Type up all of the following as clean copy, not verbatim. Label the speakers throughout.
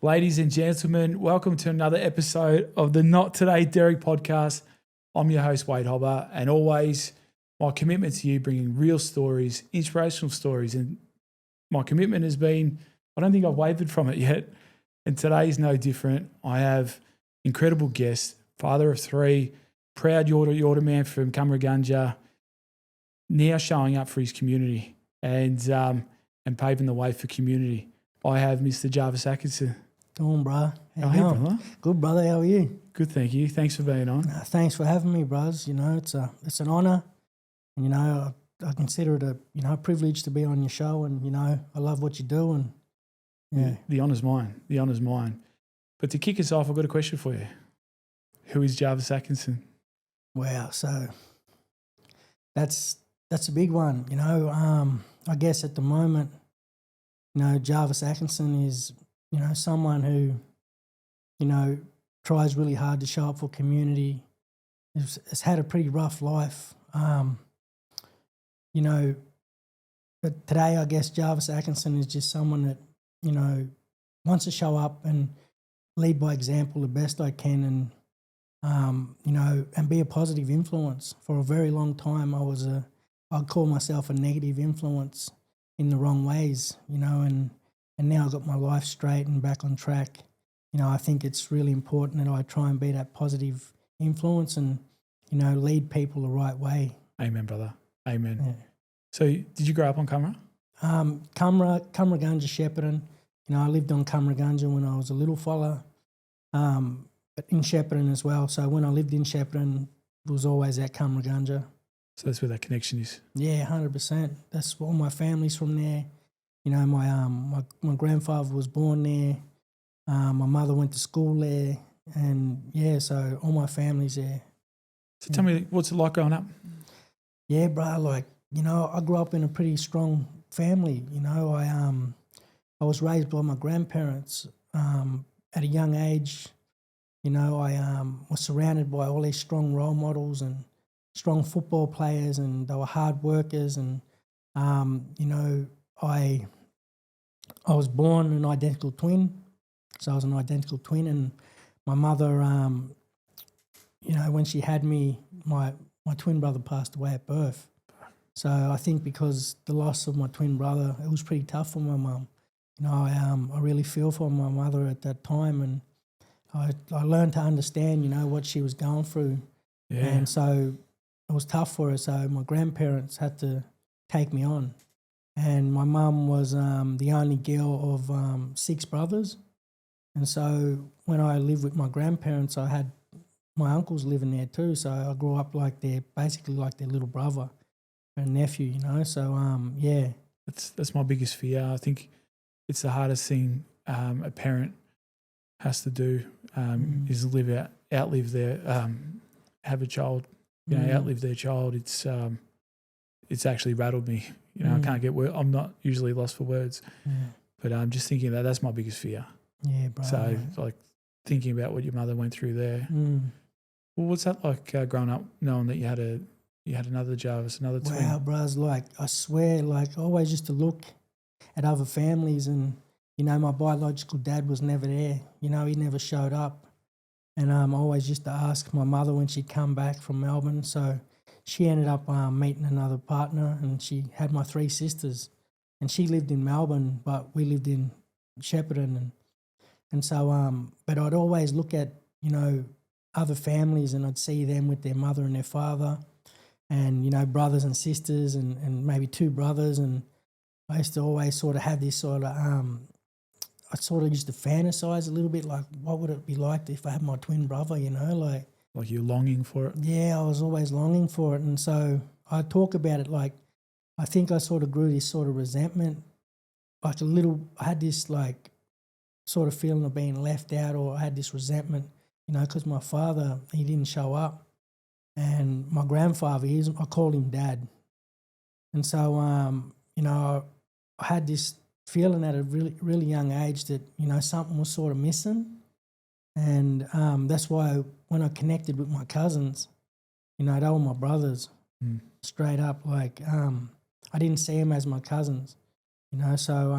Speaker 1: Ladies and gentlemen, welcome to another episode of the Not Today Derek podcast. I'm your host, Wade Hobber, and always my commitment to you bringing real stories, inspirational stories. And my commitment has been, I don't think I've wavered from it yet. And today's no different. I have incredible guests, father of three, proud Yorta Yorta man from Cummeragunja, now showing up for his community and paving the way for community. I have Mr. Jarvis Atkinson.
Speaker 2: Doing, bro.
Speaker 1: How are you, brother?
Speaker 2: Good, brother. How are you?
Speaker 1: Good, thank you. Thanks for being on.
Speaker 2: Thanks for having me, bros. You know, it's an honour. And, you know, I consider it a privilege to be on your show. And, you know, I love what you do. And yeah,
Speaker 1: The honour's mine. The honour's mine. But to kick us off, I've got a question for you. Who is Jarvis Atkinson?
Speaker 2: wow. So that's a big one. You know, I guess at the moment, you know, Jarvis Atkinson is, you know, someone who, you know, tries really hard to show up for community. Has had a pretty rough life. You know, but today I guess Jarvis Atkinson is just someone that, you know, wants to show up and lead by example the best I can and, you know, and be a positive influence. For a very long time I'd call myself a negative influence in the wrong ways, you know, and now I've got my life straight and back on track. You know, I think it's really important that I try and be that positive influence and, you know, lead people the right way.
Speaker 1: Amen, brother. Amen.
Speaker 2: Yeah.
Speaker 1: So did you grow up on Cummera?
Speaker 2: Cummeragunja, Shepparton. You know, I lived on Cummeragunja when I was a little fella, but in Shepparton as well. So when I lived in Shepparton, it was always at Cummeragunja.
Speaker 1: So that's where that connection is.
Speaker 2: Yeah, 100%. That's all my family's from there. You know, my grandfather was born there. My mother went to school there, and yeah, so all my family's there.
Speaker 1: So tell me, what's it like growing up?
Speaker 2: Yeah, bro. Like, you know, I grew up in a pretty strong family. You know, I was raised by my grandparents at a young age. You know, I was surrounded by all these strong role models and strong football players, and they were hard workers. And you know, I was born an identical twin, so I was an identical twin. And my mother, you know, when she had me, my twin brother passed away at birth. So I think because the loss of my twin brother, it was pretty tough for my mum. You know, I really feel for my mother at that time, and I learned to understand, you know, what she was going through.
Speaker 1: Yeah.
Speaker 2: And so it was tough for her. So my grandparents had to take me on. And my mum was the only girl of 6 brothers. And so when I lived with my grandparents, I had my uncles living there too. So I grew up like basically like their little brother and nephew, you know. So, yeah.
Speaker 1: That's my biggest fear. I think it's the hardest thing a parent has to do is outlive their, have a child, you know, outlive their child. It's actually rattled me. You know, I can't get word. I'm not usually lost for words, but I'm just thinking that's my biggest fear.
Speaker 2: Yeah, bro.
Speaker 1: So like thinking about what your mother went through there. Well, what's that like growing up knowing that you had another Jarvis, another twin?
Speaker 2: Wow, bros, like I swear, like I always used to look at other families and, you know, my biological dad was never there. You know, he never showed up. And I always used to ask my mother when she'd come back from Melbourne. So she ended up meeting another partner, and she had my 3 sisters. And she lived in Melbourne, but we lived in Shepparton. And so, but I'd always look at, you know, other families, and I'd see them with their mother and their father and, you know, brothers and sisters and maybe 2 brothers. And I used to always sort of have this sort of, I sort of used to fantasize a little bit, like what would it be like if I had my twin brother, you know, like
Speaker 1: you're longing for it?
Speaker 2: Yeah, I was always longing for it. And so I talk about it like, I think I sort of grew this sort of resentment, like I had this like sort of feeling of being left out, or I had this resentment, you know, because my father, he didn't show up. And my grandfather, I called him Dad. And so, you know, I had this feeling at a really, really young age that, you know, something was sort of missing. And that's why when I connected with my cousins, you know, they were my brothers, straight up. Like, I didn't see them as my cousins, you know. So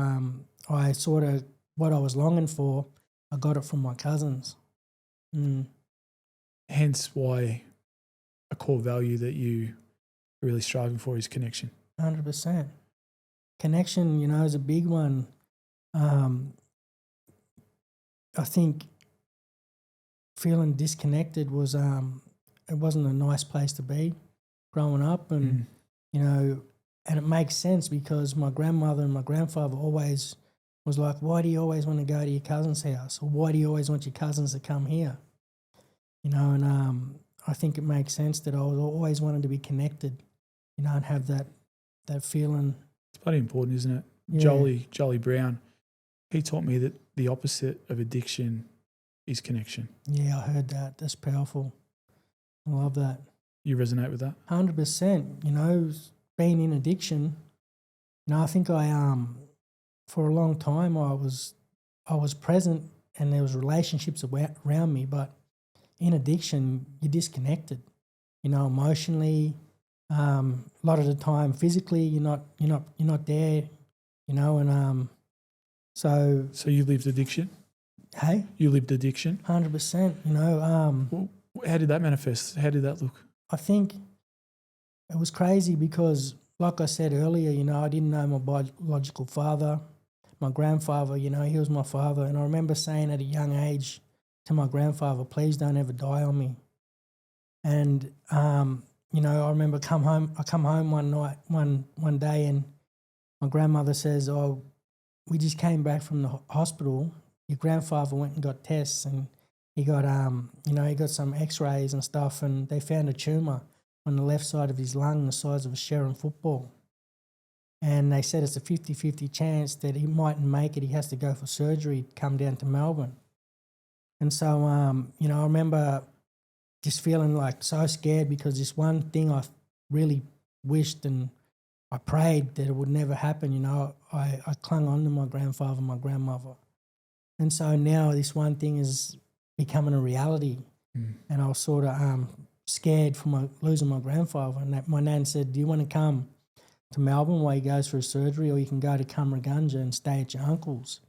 Speaker 2: I sort of, what I was longing for I got it from my cousins.
Speaker 1: Hence why a core value that you are really striving for is connection.
Speaker 2: 100%. Connection, you know, is a big one. I think feeling disconnected was it wasn't a nice place to be growing up, and you know, and it makes sense because my grandmother and my grandfather always was like, why do you always want to go to your cousin's house, or why do you always want your cousins to come here? You know, and I think it makes sense that I was always wanted to be connected, you know, and have that feeling.
Speaker 1: It's bloody important, isn't it?
Speaker 2: Yeah.
Speaker 1: Jolly Brown, he taught me that the opposite of addiction is connection.
Speaker 2: Yeah, I heard that. That's powerful. I love that.
Speaker 1: You resonate with that?
Speaker 2: 100%. You know, being in addiction, you know, I think for a long time I was present and there was relationships around me, but in addiction you're disconnected. You know, emotionally, a lot of the time physically you're not there. You know, and so
Speaker 1: you lived addiction.
Speaker 2: Hey,
Speaker 1: you lived addiction.
Speaker 2: 100%. You know,
Speaker 1: well, how did that manifest? How did that look?
Speaker 2: I think it was crazy because, like I said earlier, you know, I didn't know my biological father. My grandfather, you know, he was my father. And I remember saying at a young age to my grandfather, please don't ever die on me. And, you know, I remember I come home one night, one day, and my grandmother says, oh, we just came back from the hospital. Your grandfather went and got tests, and he got, you know, he got some x-rays and stuff, and they found a tumour on the left side of his lung the size of a Shepparton football. And they said it's a 50-50 chance that he mightn't make it. He has to go for surgery, come down to Melbourne. And so, you know, I remember just feeling like so scared because this one thing I really wished and I prayed that it would never happen. You know, I clung on to my grandfather and my grandmother. And so now this one thing is becoming a reality. And I was sort of scared for losing my grandfather. And my nan said, do you want to come to Melbourne while he goes for his surgery, or you can go to Cummeragunja and stay at your uncle's?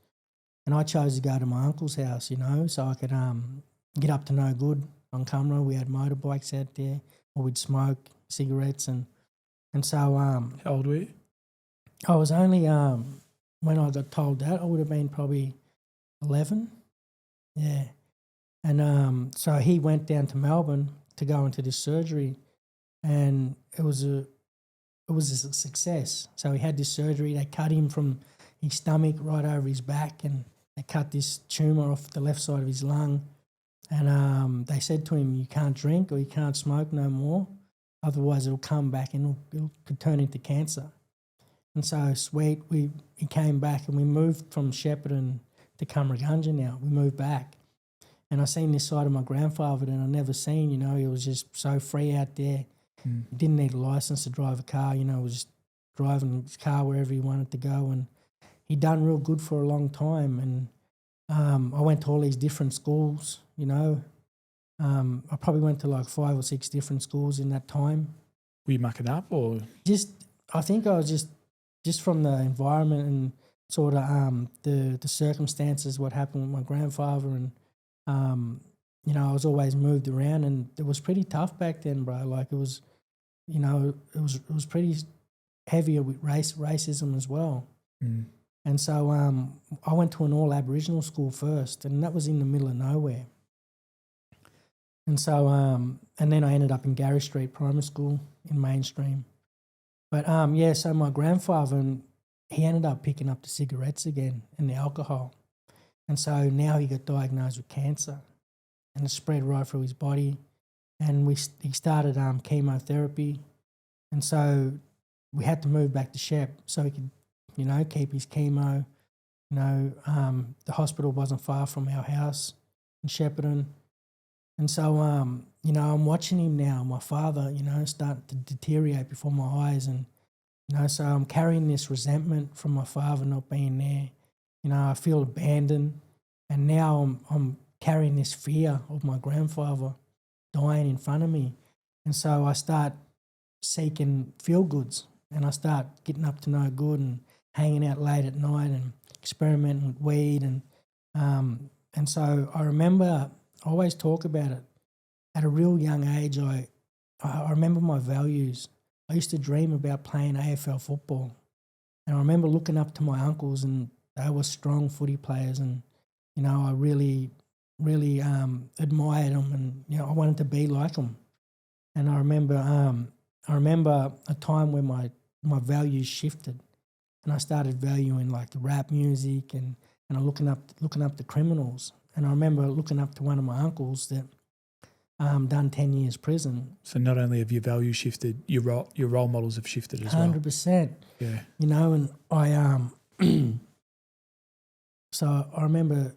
Speaker 2: And I chose to go to my uncle's house, you know, so I could get up to no good on Cummera. We had motorbikes out there, or we'd smoke cigarettes. And so...
Speaker 1: How old were you?
Speaker 2: I was only, when I got told that, I would have been probably 11. Yeah. And so he went down to Melbourne to go into this surgery, and it was a success. So he had this surgery. They cut him from his stomach right over his back, and they cut this tumour off the left side of his lung. And they said to him, you can't drink or you can't smoke no more, otherwise it'll come back and it could turn into cancer. And so sweet, he came back, and we moved from Shepparton to Cummeragunja now. We moved back. And I seen this side of my grandfather that I never seen, you know. He was just so free out there. He didn't need a license to drive a car, you know. He was just driving his car wherever he wanted to go. And he'd done real good for a long time. And I went to all these different schools, you know. I probably went to like 5 or 6 different schools in that time.
Speaker 1: Were you mucking up, or?
Speaker 2: I think I was just from the environment and sort of the circumstances, what happened with my grandfather, and you know, I was always moved around, and it was pretty tough back then, bro. Like it was, you know, it was pretty heavy with racism as well. And so I went to an all Aboriginal school first, and that was in the middle of nowhere. And so and then I ended up in Gary Street Primary School in mainstream. But yeah, so my grandfather, he ended up picking up the cigarettes again and the alcohol. And so now he got diagnosed with cancer, and it spread right through his body. And he started chemotherapy. And so we had to move back to Shep so he could, you know, keep his chemo. You know, the hospital wasn't far from our house in Shepparton. And so, you know, I'm watching him now, my father, you know, start to deteriorate before my eyes. And, you know, so I'm carrying this resentment from my father not being there. You know, I feel abandoned. And now I'm carrying this fear of my grandfather dying in front of me. And so I start seeking feel-goods, and I start getting up to no good and hanging out late at night and experimenting with weed. And And so I remember, I always talk about it. At a real young age, I remember my values. I used to dream about playing AFL football. And I remember looking up to my uncles, and they were strong footy players, and, you know, I really, really admired them, and, you know, I wanted to be like them. And I remember a time where my values shifted, and I started valuing like the rap music and looking up the criminals. And I remember looking up to one of my uncles that done 10 years prison.
Speaker 1: So not only have your values shifted, your role models have shifted as well.
Speaker 2: 100%.
Speaker 1: Yeah.
Speaker 2: You know, and I so I remember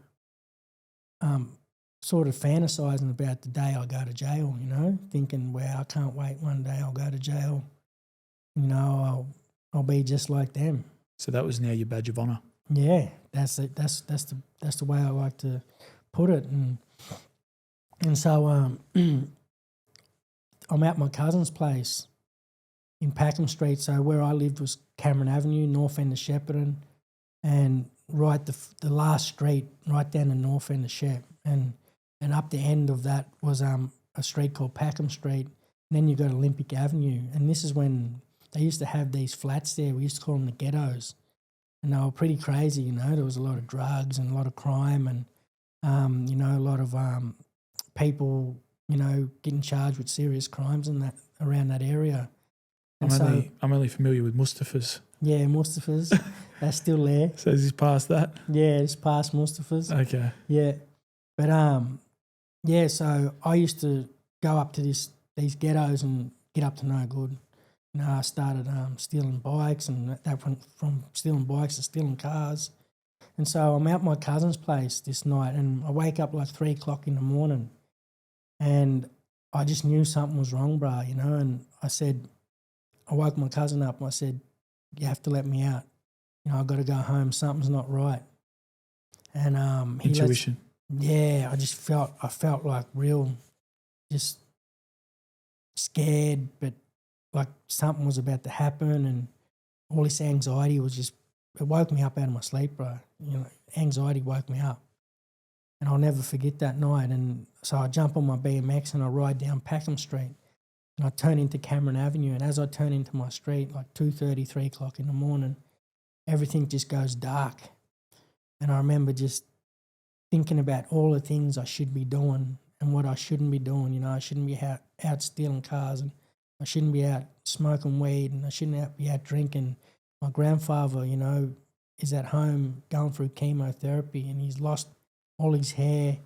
Speaker 2: sort of fantasizing about the day I go to jail, you know, thinking, wow, I can't wait one day I'll go to jail. You know, I'll be just like them.
Speaker 1: So that was now your badge of honour.
Speaker 2: Yeah, that's the way I like to put it. And so I'm at my cousin's place in Packham Street. So where I lived was Cameron Avenue, north end of Shepparton, and right the last street right down the north end of Shep, and up the end of that was a street called Packham Street. And then you got Olympic Avenue, and this is when they used to have these flats there. We used to call them the ghettos, and they were pretty crazy. You know, there was a lot of drugs and a lot of crime, and you know, a lot of people, you know, getting charged with serious crimes and that around that area. And
Speaker 1: I'm only familiar with Mustafa's.
Speaker 2: Yeah, Mustafa's. That's still there.
Speaker 1: So is this past that?
Speaker 2: Yeah, it's past Mustafa's.
Speaker 1: Okay.
Speaker 2: Yeah. But yeah, so I used to go up to these ghettos and get up to no good. You know, I started stealing bikes, and that went from stealing bikes to stealing cars. And so I'm at my cousin's place this night, and I wake up like 3 o'clock in the morning, and I just knew something was wrong, bro, you know, and I woke my cousin up and I said, you have to let me out. You know, I got to go home. Something's not right. And
Speaker 1: intuition.
Speaker 2: I felt like real, just scared, but like something was about to happen, and all this anxiety was just, it woke me up out of my sleep, bro. You know, anxiety woke me up. And I'll never forget that night. And so I jump on my BMX and I ride down Packham Street, and I turn into Cameron Avenue. And as I turn into my street, like 2:30, 3 o'clock in the morning, everything just goes dark. And I remember just thinking about all the things I should be doing and what I shouldn't be doing. You know, I shouldn't be out stealing cars, and I shouldn't be out smoking weed, and I shouldn't be out drinking. My grandfather, you know, is at home going through chemotherapy, and he's lost all his hair.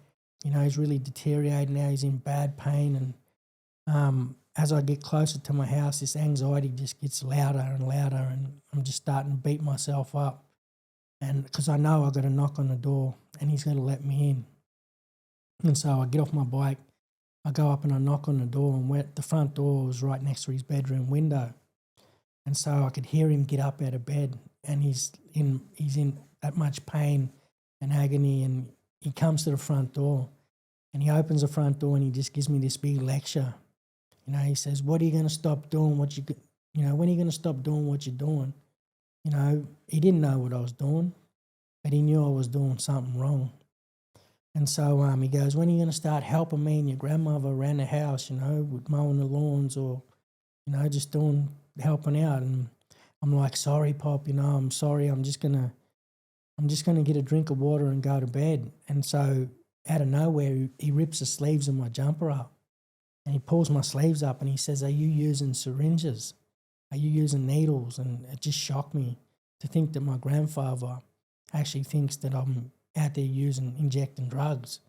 Speaker 2: You know, he's really deteriorated now. He's in bad pain. And as I get closer to my house, this anxiety just gets louder and louder, and I'm just starting to beat myself up. And because I know I've got to knock on the door and he's going to let me in. And so I get off my bike, I go up and I knock on the door, and the front door was right next to his bedroom window. And so I could hear him get up out of bed, and he's in that much pain and agony, and he comes to the front door, and he opens the front door, and he just gives me this big lecture. You know, he says, "What are you going to stop doing? When are you going to stop doing what you're doing?" You know, he didn't know what I was doing, but he knew I was doing something wrong. And so he goes, "When are you going to start helping me and your grandmother around the house, you know, with mowing the lawns, or, you know, just helping out?" And I'm like, "Sorry, Pop, you know, I'm sorry. I'm just gonna get a drink of water and go to bed." And so out of nowhere, he rips the sleeves of my jumper up, and he pulls my sleeves up, and he says, "Are you using syringes? Are you using needles?" And it just shocked me to think that my grandfather actually thinks that I'm out there injecting drugs.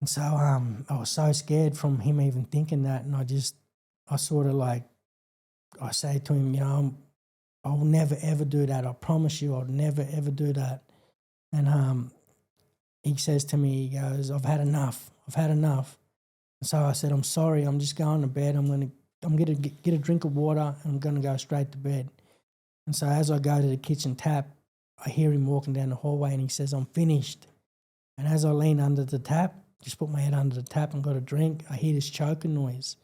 Speaker 2: And so I was so scared from him even thinking that, and I sort of like, I say to him, you know, I'll never ever do that. I promise you, I'll never ever do that. And he says to me, he goes, I've had enough. And so I said, "I'm sorry. I'm just going to bed. I'm going to get a drink of water, and I'm going to go straight to bed." And so as I go to the kitchen tap, I hear him walking down the hallway, and he says, "I'm finished." And as I lean under the tap, just put my head under the tap and got a drink, I hear this choking noise.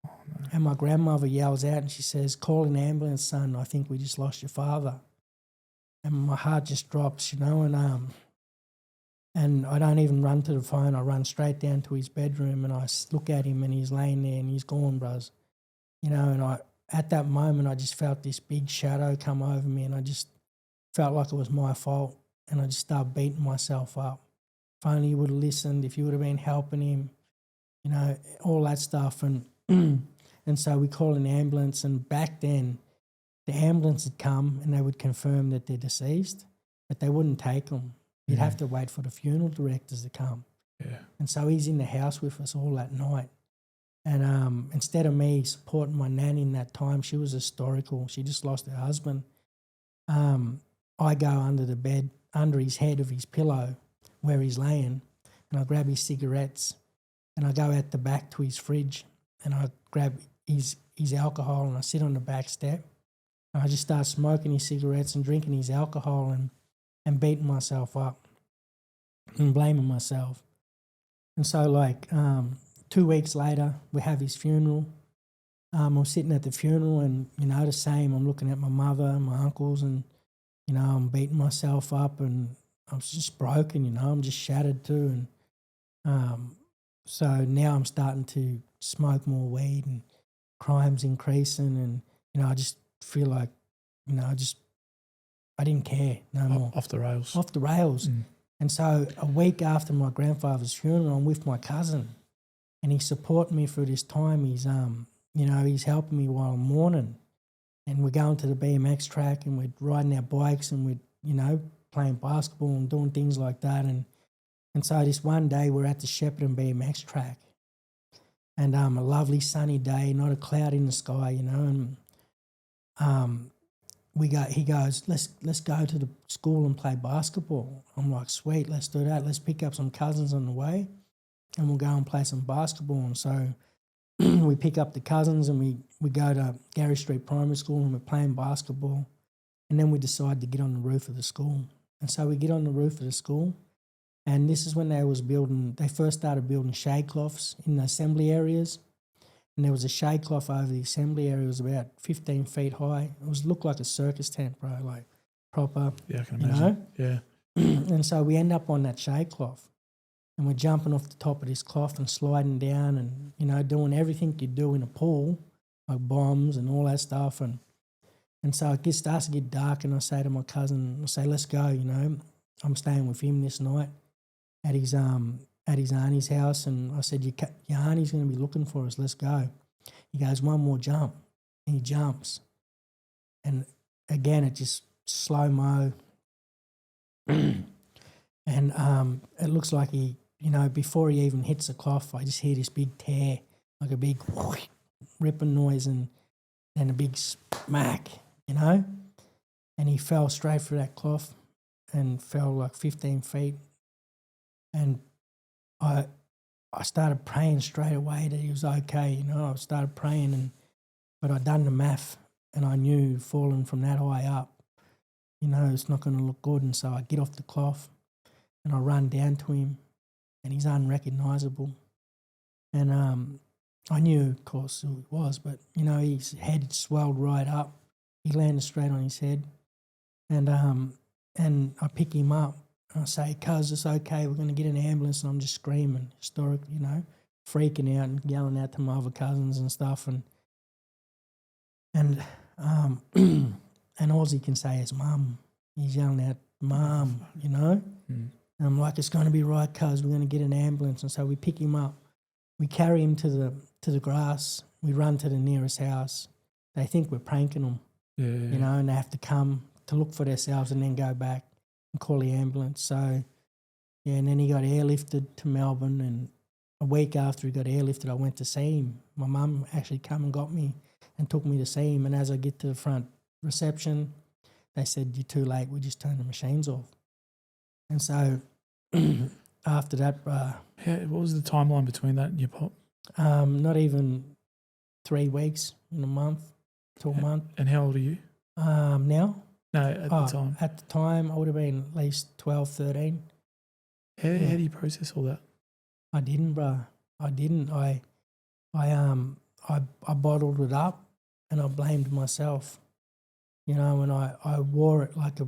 Speaker 2: Oh, no. And my grandmother yells out, and she says, "Call an ambulance, son. I think we just lost your father." And my heart just drops, you know. And I don't even run to the phone. I run straight down to his bedroom and I look at him and he's laying there and he's gone, bros. You know, and at that moment, I just felt this big shadow come over me and I just felt like it was my fault. And I just started beating myself up. If only you would have listened, if you would have been helping him, you know, all that stuff. And and so we called an ambulance, and back then the ambulance would come and they would confirm that they're deceased, but they wouldn't take them. You'd have to wait for the funeral directors to come.
Speaker 1: Yeah.
Speaker 2: And so he's in the house with us all that night. And instead of me supporting my nan in that time, she was historical. She just lost her husband. I go under the bed, under his head of his pillow where he's laying, and I grab his cigarettes and I go out the back to his fridge and I grab his alcohol and I sit on the back step and I just start smoking his cigarettes and drinking his alcohol and beating myself up and blaming myself. And so 2 weeks later, we have his funeral. I'm sitting at the funeral and, you know, the same. I'm looking at my mother and my uncles and, you know, I'm beating myself up and I'm just broken, you know, I'm just shattered too. And so now I'm starting to smoke more weed and crime's increasing and, you know, I just feel like, you know, I didn't care no more.
Speaker 1: Off the rails.
Speaker 2: Off the rails. And so a week after my grandfather's funeral, I'm with my cousin and he's supporting me through this time. He's, you know, he's helping me while I'm mourning. And we're going to the BMX track and we're riding our bikes and we're, you know, playing basketball and doing things like that. And so this one day we're at the Shepparton BMX track and a lovely sunny day, not a cloud in the sky, you know, and he goes, let's go to the school and play basketball. I'm like, sweet, let's do that. Let's pick up some cousins on the way and we'll go and play some basketball. And so we pick up the cousins and we go to Gary Street Primary School and we're playing basketball. And then we decide to get on the roof of the school. And so we get on the roof of the school. And this is when they first started building shade cloths in the assembly areas. And there was a shade cloth over the assembly area. It was about 15 feet high. It looked like a circus tent, bro, like proper.
Speaker 1: Yeah, I can imagine.
Speaker 2: You know?
Speaker 1: Yeah.
Speaker 2: And so we end up on that shade cloth. And we're jumping off the top of this cloth and sliding down and, you know, doing everything you do in a pool, like bombs and all that stuff. And so it starts to get dark and I say to my cousin, let's go, you know. I'm staying with him this night at his auntie's house. And I said, your auntie's going to be looking for us, let's go. He goes, one more jump. And he jumps. And again, it just slow-mo. And it looks like he, you know, before he even hits the cloth, I just hear this big tear, like a big whoosh, ripping noise and a big smack, you know. And he fell straight through that cloth and fell like 15 feet. And I started praying straight away that he was okay, you know. I started praying, but I'd done the math and I knew falling from that high up, you know, it's not going to look good. And so I get off the cloth and I run down to him and he's unrecognisable. And I knew, of course, who he was, but, you know, his head swelled right up. He landed straight on his head. And I pick him up. I say, cuz, it's okay, we're going to get an ambulance. And I'm just screaming, historic, you know, freaking out and yelling out to my other cousins and stuff. And all he can say is, Mum. He's yelling out, Mum, you know. And I'm like, it's going to be right, cuz, we're going to get an ambulance. And so we pick him up. We carry him to the grass. We run to the nearest house. They think we're pranking them, you know, and they have to come to look for themselves and then go back and call the ambulance. So, yeah, and then he got airlifted to Melbourne, and a week after he got airlifted, I went to see him. My mum actually come and got me and took me to see him, and as I get to the front reception, they said, you're too late, we just turned the machines off. And so after that...
Speaker 1: what was the timeline between that and your pop?
Speaker 2: Not even 3 weeks, in a month to a month.
Speaker 1: And how old are you?
Speaker 2: Now?
Speaker 1: No, at the time.
Speaker 2: At the time, I would have been at least 12, 13.
Speaker 1: How do you process all that?
Speaker 2: I didn't, bro. I didn't. I bottled it up and I blamed myself. You know, and I wore it like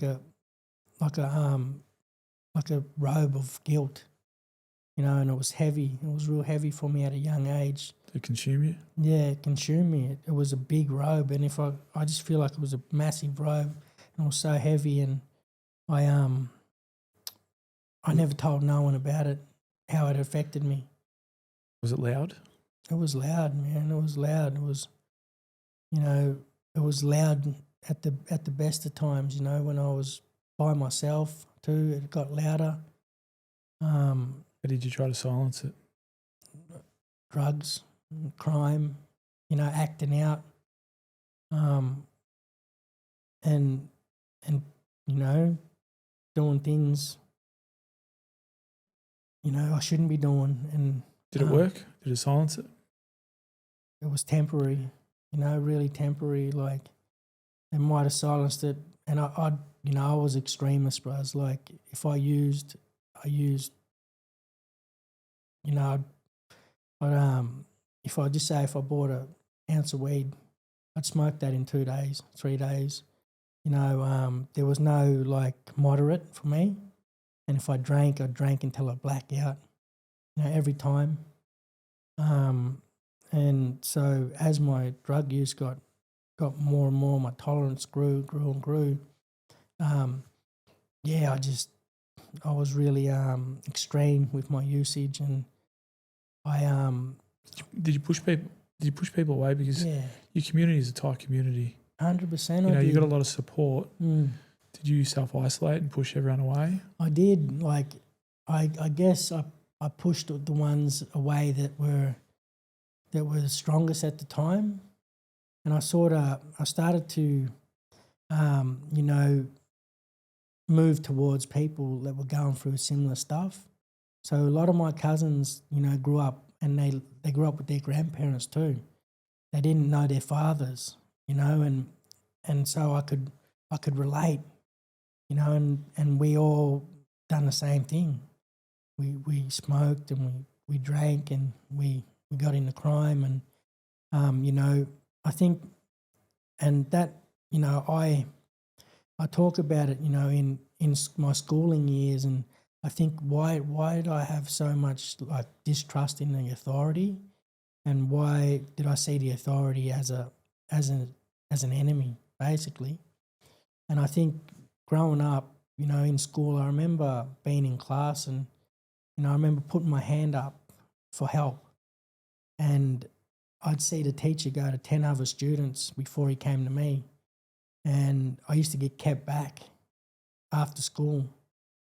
Speaker 2: a like a robe of guilt, you know, and it was heavy. It was real heavy for me at a young age.
Speaker 1: To consume you?
Speaker 2: Yeah, it consumed me. It was a big robe, and I just feel like it was a massive robe, and it was so heavy, and I never told no one about it, how it affected me.
Speaker 1: Was it loud?
Speaker 2: It was loud, man. It was loud. It was, you know, it was loud at the best of times. You know, when I was by myself too, it got louder.
Speaker 1: How did you try to silence it?
Speaker 2: Drugs, crime, you know, acting out, and you know, doing things, you know, I shouldn't be doing. And
Speaker 1: Did it work? Did it silence it?
Speaker 2: it was temporary, you know, really temporary. Like, it might have silenced it, and you know, I was extremist, bro. I was like, if I used, you know, if I just say if I bought an ounce of weed, I'd smoke that in 2 days, 3 days. You know, there was no like moderate for me, and if I drank until I blacked out. You know, every time. And so as my drug use got more and more, my tolerance grew and grew. Yeah, I was really extreme with my usage, and I
Speaker 1: Did you push people? Did you push people away because
Speaker 2: yeah,
Speaker 1: your community is a tight community?
Speaker 2: 100%.
Speaker 1: You know, you
Speaker 2: did.
Speaker 1: got a lot of support.
Speaker 2: Mm,
Speaker 1: Did you self-isolate and push everyone away?
Speaker 2: I did. Like, I guess I pushed the ones away that were the strongest at the time, and I started to you know, move towards people that were going through similar stuff. So a lot of my cousins, you know, grew up, and they grew up with their grandparents too. They didn't know their fathers, you know, and so I could relate, you know, and we all done the same thing. We smoked, and we drank, and we got into crime, and you know, I think, and that, you know, I talk about it, you know, in my schooling years, and I think why did I have so much like distrust in the authority, and why did I see the authority as an enemy, basically? And I think growing up, you know, in school, I remember being in class, and you know, I remember putting my hand up for help, and I'd see the teacher go to 10 other students before he came to me, and I used to get kept back after school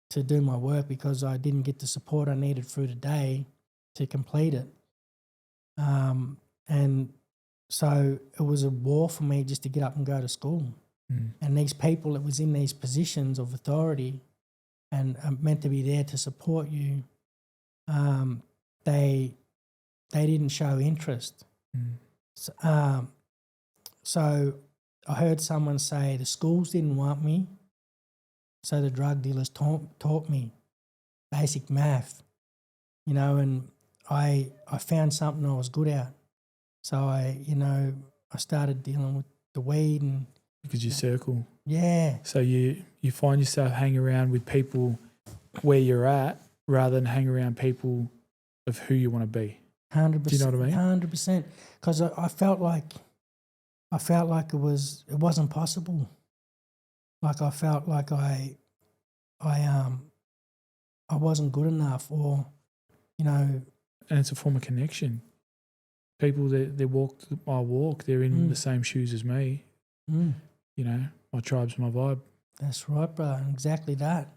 Speaker 2: to do my work because I didn't get the support I needed through the day to complete it. And so it was a war for me just to get up and go to school.
Speaker 1: Mm.
Speaker 2: And these people that was in these positions of authority and are meant to be there to support you, they didn't show interest.
Speaker 1: Mm.
Speaker 2: So I heard someone say the schools didn't want me, so the drug dealers taught me basic math, you know, and I found something I was good at. So I started dealing with the weed, and
Speaker 1: Because you circle.
Speaker 2: yeah,
Speaker 1: So you find yourself hanging around with people where you're at rather than hang around people of who you want to be.
Speaker 2: 100%.
Speaker 1: Do you know what I mean?
Speaker 2: 100%. Because I felt like it wasn't possible. Like I felt like I wasn't good enough, or you know.
Speaker 1: And it's a form of connection. People that walk my walk, they're in the same shoes as me.
Speaker 2: Mm.
Speaker 1: You know, my tribe's my vibe.
Speaker 2: That's right, bro. Exactly that.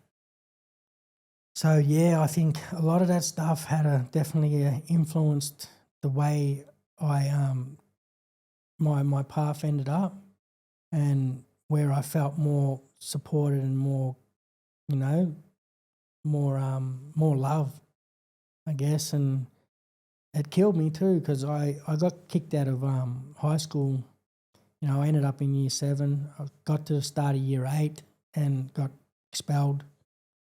Speaker 2: So yeah, I think a lot of that stuff had definitely influenced the way I my path ended up, and where I felt more supported and more, you know, more love, I guess. And it killed me too, because I got kicked out of high school. You know, I ended up in year 7. I got to the start of year 8 and got expelled.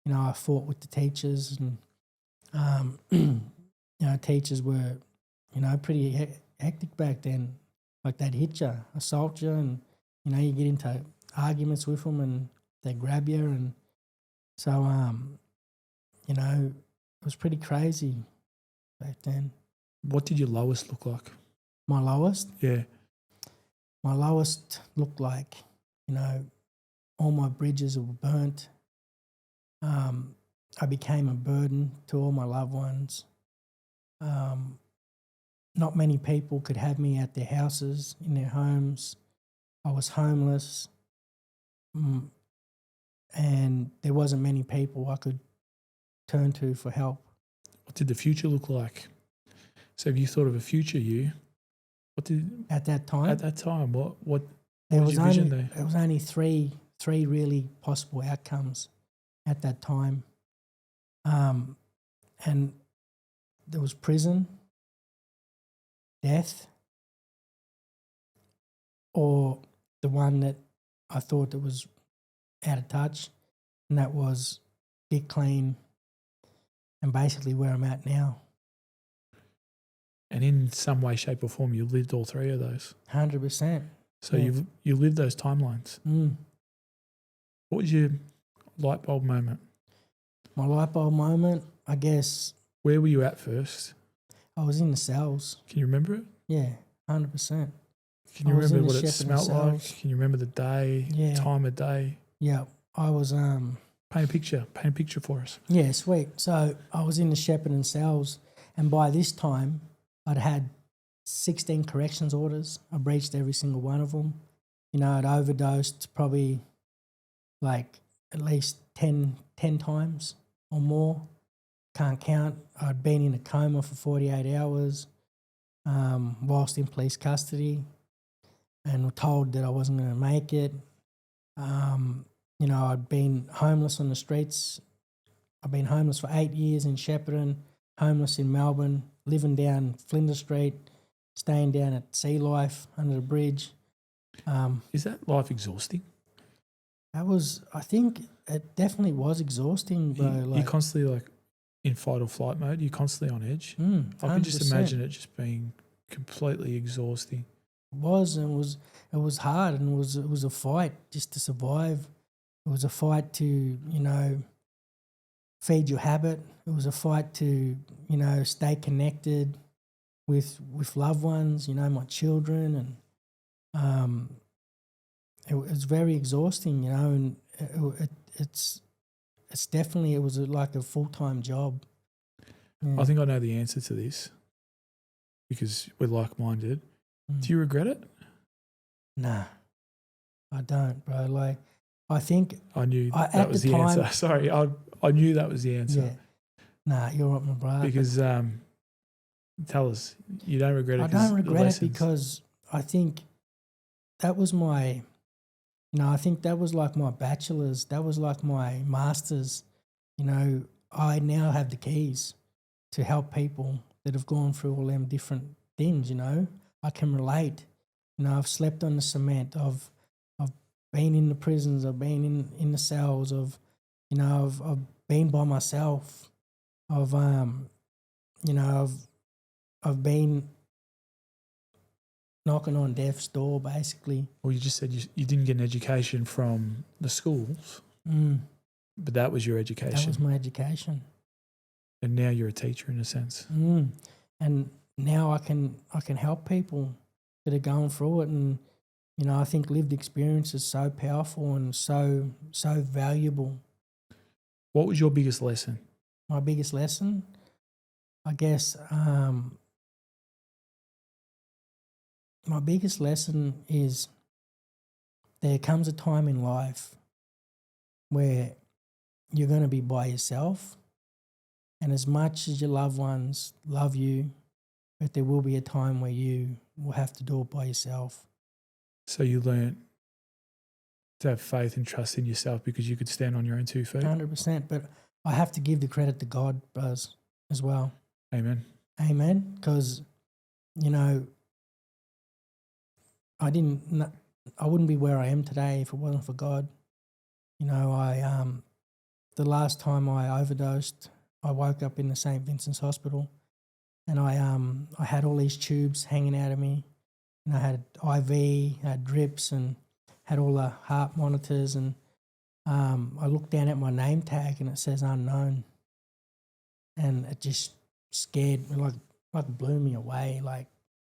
Speaker 2: You know, I fought with the teachers, and you know, teachers were, you know, pretty hectic back then. Like, they'd hit you, assault you, and you know, you get into arguments with them, and they grab you, and so it was pretty crazy back then.
Speaker 1: What did your lowest look like?
Speaker 2: My lowest?
Speaker 1: Yeah.
Speaker 2: My lowest looked like, all my bridges were burnt. I became a burden to all my loved ones. Not many people could have me at their houses, in their homes. I was homeless. And there wasn't many people I could turn to for help.
Speaker 1: What did the future look like? So if you thought of a future you, what did
Speaker 2: At that time?
Speaker 1: what was
Speaker 2: There was
Speaker 1: your vision there?
Speaker 2: There was only three really possible outcomes at that time. And there was prison, death, or the one that I thought that was out of touch, and that was get clean, and basically where I'm at now.
Speaker 1: And in some way, shape or form, you lived all three of those.
Speaker 2: 100%.
Speaker 1: So
Speaker 2: Yeah.
Speaker 1: you lived those timelines. What was your light bulb moment?
Speaker 2: My light bulb moment, I guess,
Speaker 1: Where were you at first?
Speaker 2: I was in the cells.
Speaker 1: Can you remember it?
Speaker 2: Yeah, 100%.
Speaker 1: Can you
Speaker 2: I was
Speaker 1: remember
Speaker 2: in the
Speaker 1: what it
Speaker 2: Shepparton
Speaker 1: smelt like?
Speaker 2: cells.
Speaker 1: Can you remember the day,
Speaker 2: Yeah.
Speaker 1: time of day?
Speaker 2: Yeah, I was,
Speaker 1: Paint a picture for us.
Speaker 2: yeah, sweet. So I was in the Shepparton cells, and by this time, I'd had 16 corrections orders. I breached every single one of them. I'd overdosed probably like at least 10 times or more. Can't count. I'd been in a coma for 48 hours whilst in police custody, and were told that I wasn't going to make it. I'd been homeless on the streets. I've been homeless for 8 years in Shepparton, homeless in Melbourne, living down Flinders Street, staying down at Sea Life under the bridge.
Speaker 1: Is that life exhausting?
Speaker 2: I think it definitely was exhausting, bro.
Speaker 1: You're constantly in fight or flight mode. You're constantly on edge. I can just
Speaker 2: 100%.
Speaker 1: imagine it just being completely exhausting.
Speaker 2: It was hard, and it was a fight just to survive. It was a fight to, feed your habit. It was a fight to, stay connected with loved ones, my children, and it was very exhausting, and it's definitely, it was like a full-time job. Yeah.
Speaker 1: I think I know the answer to this because we're like-minded. Do you regret it?
Speaker 2: Nah, I don't, bro. I think
Speaker 1: I knew that
Speaker 2: at
Speaker 1: was
Speaker 2: the
Speaker 1: the
Speaker 2: time-
Speaker 1: answer. Sorry, I knew that was the answer.
Speaker 2: yeah. Nah, you're right, my brother.
Speaker 1: Because tell us, you don't regret it.
Speaker 2: I
Speaker 1: 'cause
Speaker 2: don't
Speaker 1: the
Speaker 2: regret it
Speaker 1: lessons.
Speaker 2: because I think that was my, I think that was like my bachelor's. That was like my master's. I now have the keys to help people that have gone through all them different things. I can relate. I've slept on the cement. I've been in the prisons. I've been in the cells. I've been by myself. I've been knocking on death's door, basically.
Speaker 1: Well, you just said you didn't get an education from the schools, but that was your education.
Speaker 2: That was my education.
Speaker 1: And now you're a teacher in a sense.
Speaker 2: And now I can help people that are going through it, and I think lived experience is so powerful and so valuable.
Speaker 1: What was your biggest lesson?
Speaker 2: My biggest lesson, I guess, my biggest lesson is there comes a time in life where you're going to be by yourself, and as much as your loved ones love you, but there will be a time where you will have to do it by yourself.
Speaker 1: So you learned to have faith and trust in yourself because you could stand on your own 2 feet.
Speaker 2: 100%, but I have to give the credit to God, bros, as well.
Speaker 1: Amen.
Speaker 2: Amen. Because, I wouldn't be where I am today if it wasn't for God. The last time I overdosed, I woke up in the St. Vincent's Hospital, and I had all these tubes hanging out of me, and I had IV, had drips, and had all the heart monitors, and I looked down at my name tag and it says unknown. and it just scared me, like blew me away. Like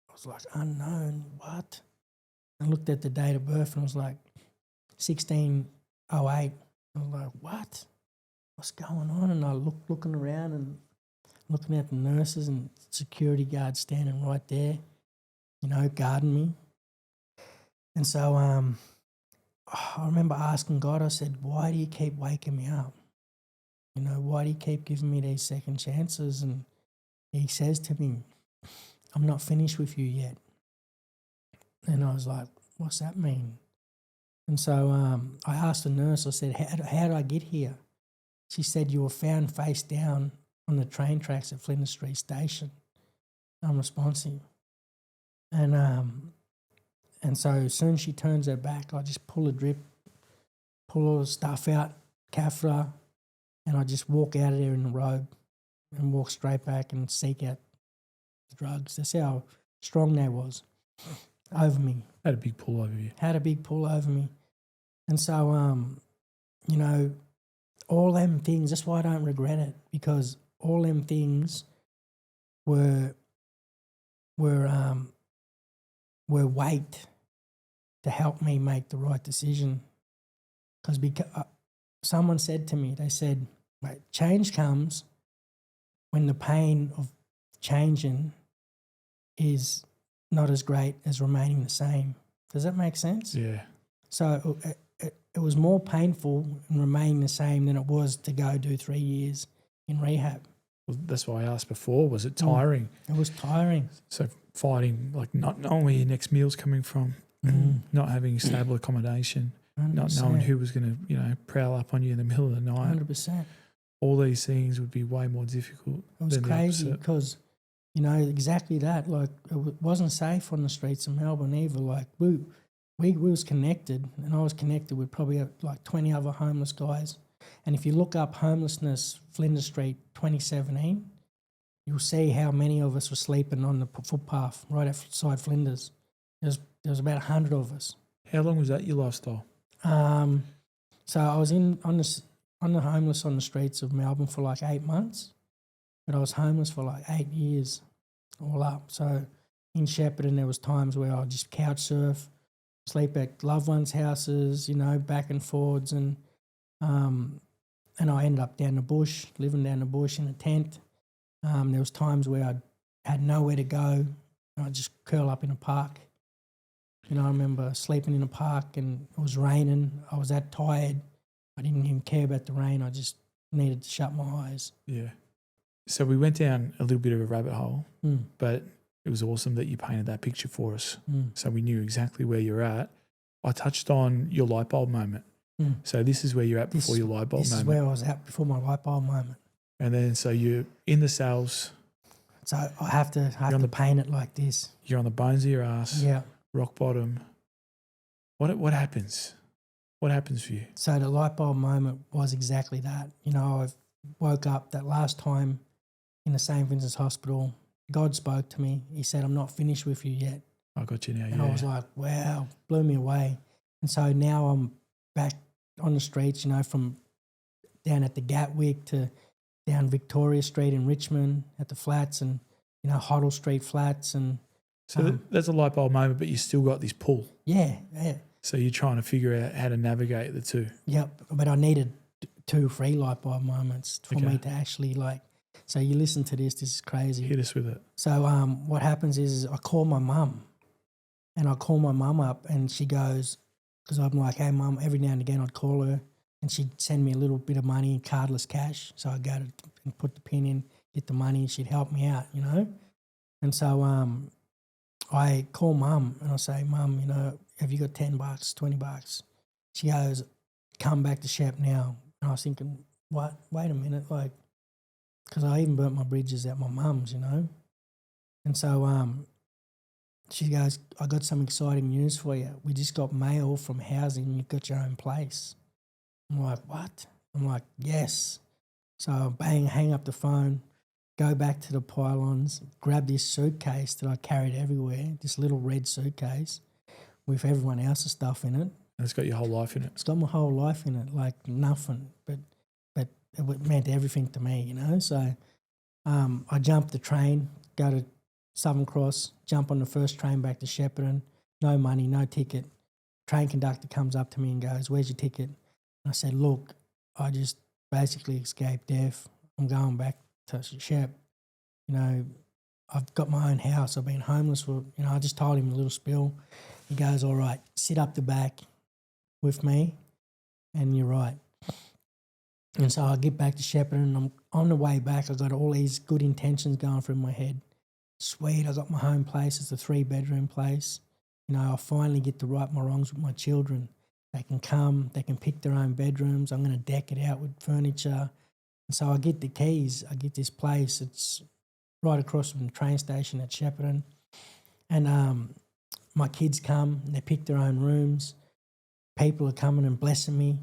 Speaker 2: I was like, unknown, what? I looked at the date of birth and it was like 1608. I was like, what? What's going on? And I looking around and looking at the nurses and security guards standing right there, guarding me. And so I remember asking God, I said, why do you keep waking me up? Why do you keep giving me these second chances? And he says to me, I'm not finished with you yet. And I was like, what's that mean? And so I asked the nurse, I said, how did I get here? She said, you were found face down on the train tracks at Flinders Street Station, unresponsive. And so as soon as she turns her back, I just pull a drip, pull all the stuff out, catheter, and I just walk out of there in the robe and walk straight back and seek out the drugs. That's how strong they was over me.
Speaker 1: Had a big pull over you.
Speaker 2: Had a big pull over me. And so, all them things, that's why I don't regret it, because all them things were weight to help me make the right decision. Because someone said to me, they said, right, change comes when the pain of changing is not as great as remaining the same. Does that make sense?
Speaker 1: Yeah.
Speaker 2: So it was more painful in remaining the same than it was to go do 3 years in rehab.
Speaker 1: Well, that's why I asked before. Was it tiring?
Speaker 2: It was tiring.
Speaker 1: So fighting, like not knowing where your next meal's coming from, not having stable accommodation,
Speaker 2: 100%.
Speaker 1: not knowing who was going to, prowl up on you in the middle of the night.
Speaker 2: 100%.
Speaker 1: All these things would be way more difficult.
Speaker 2: It was
Speaker 1: than
Speaker 2: crazy because, exactly that. Like, it wasn't safe on the streets of Melbourne either. Like, we was connected, and I was connected with probably like 20 other homeless guys. And if you look up homelessness, Flinders Street 2017, you'll see how many of us were sleeping on the footpath right outside Flinders. There was about 100 of us.
Speaker 1: How long was that your lifestyle?
Speaker 2: So I was on the homeless on the streets of Melbourne for like 8 months, but I was homeless for like 8 years all up. So in Shepparton, there was times where I would just couch surf, sleep at loved ones' houses, back and forwards, and I ended up down the bush, living down the bush in a tent. There was times where I had nowhere to go, and I'd just curl up in a park. I remember sleeping in a park and it was raining. I was that tired. I didn't even care about the rain. I just needed to shut my eyes.
Speaker 1: Yeah. So we went down a little bit of a rabbit hole, but it was awesome that you painted that picture for us. So we knew exactly where you're at. I touched on your light bulb moment. So this is where you're at before your light bulb moment.
Speaker 2: This is where I was at before my light bulb moment.
Speaker 1: And then so you're in the cells.
Speaker 2: So I have to paint it like this.
Speaker 1: You're on the bones of your ass.
Speaker 2: Yeah.
Speaker 1: Rock bottom. What happens? What happens for you?
Speaker 2: So the light bulb moment was exactly that. I woke up that last time in the St. Vincent's Hospital. God spoke to me. He said, I'm not finished with you yet.
Speaker 1: I got you now,
Speaker 2: And I was like, wow, blew me away. And so now I'm back on the streets, from down at the Gatwick to down Victoria Street in Richmond at the flats and, Hoddle Street flats. And
Speaker 1: so that's a light bulb moment, but you still got this pull.
Speaker 2: Yeah.
Speaker 1: So you're trying to figure out how to navigate the two.
Speaker 2: Yep, but I needed 2 free light bulb moments for me to actually so you listen to this is crazy.
Speaker 1: Hit us with it.
Speaker 2: So what happens is I call my mum, and I call my mum up, and she goes, because I'm like, hey mum, every now and again I'd call her, and she'd send me a little bit of money, cardless cash, so I'd go and put the pin in, get the money, and she'd help me out, And so I call mum, and I say, mum, have you got $10, $20? She goes, come back to Shep now. And I was thinking, what? Wait a minute, because I even burnt my bridges at my mum's, And so she goes, I got some exciting news for you. We just got mail from housing. You've got your own place. I'm like, what? I'm like, yes. So bang, hang up the phone, go back to the pylons, grab this suitcase that I carried everywhere, this little red suitcase with everyone else's stuff in it.
Speaker 1: And it's got your whole life in it.
Speaker 2: It's got my whole life in it, like nothing, but it meant everything to me, So I jumped the train, go to Southern Cross, jump on the first train back to Shepparton. No money, no ticket. Train conductor comes up to me and goes, "Where's your ticket?" And I said, "Look, I just basically escaped death. I'm going back to Shep. You know, I've got my own house. I've been homeless for, I just told him a little spill." He goes, "All right, sit up the back with me and you're right." And so I get back to Shepparton and I'm on the way back. I got all these good intentions going through my head. Sweet, I got my home place. It's a 3-bedroom place. I finally get to right my wrongs with my children. They can come, they can pick their own bedrooms. I'm going to deck it out with furniture. And so I get the keys. I get this place. It's right across from the train station at Shepparton. And my kids come, and they pick their own rooms. People are coming and blessing me,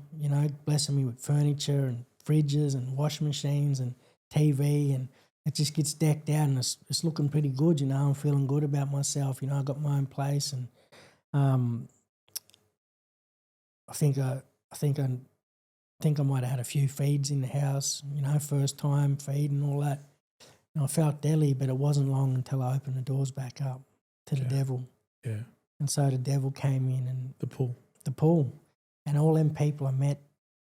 Speaker 2: blessing me with furniture and fridges and washing machines and TV, and it just gets decked out and it's looking pretty good, I'm feeling good about myself, I got my own place, and I think I might have had a few feeds in the house, first time feed and all that. And I felt deadly, but it wasn't long until I opened the doors back up to the devil.
Speaker 1: Yeah.
Speaker 2: And so the devil came in and
Speaker 1: The pool.
Speaker 2: And all them people I met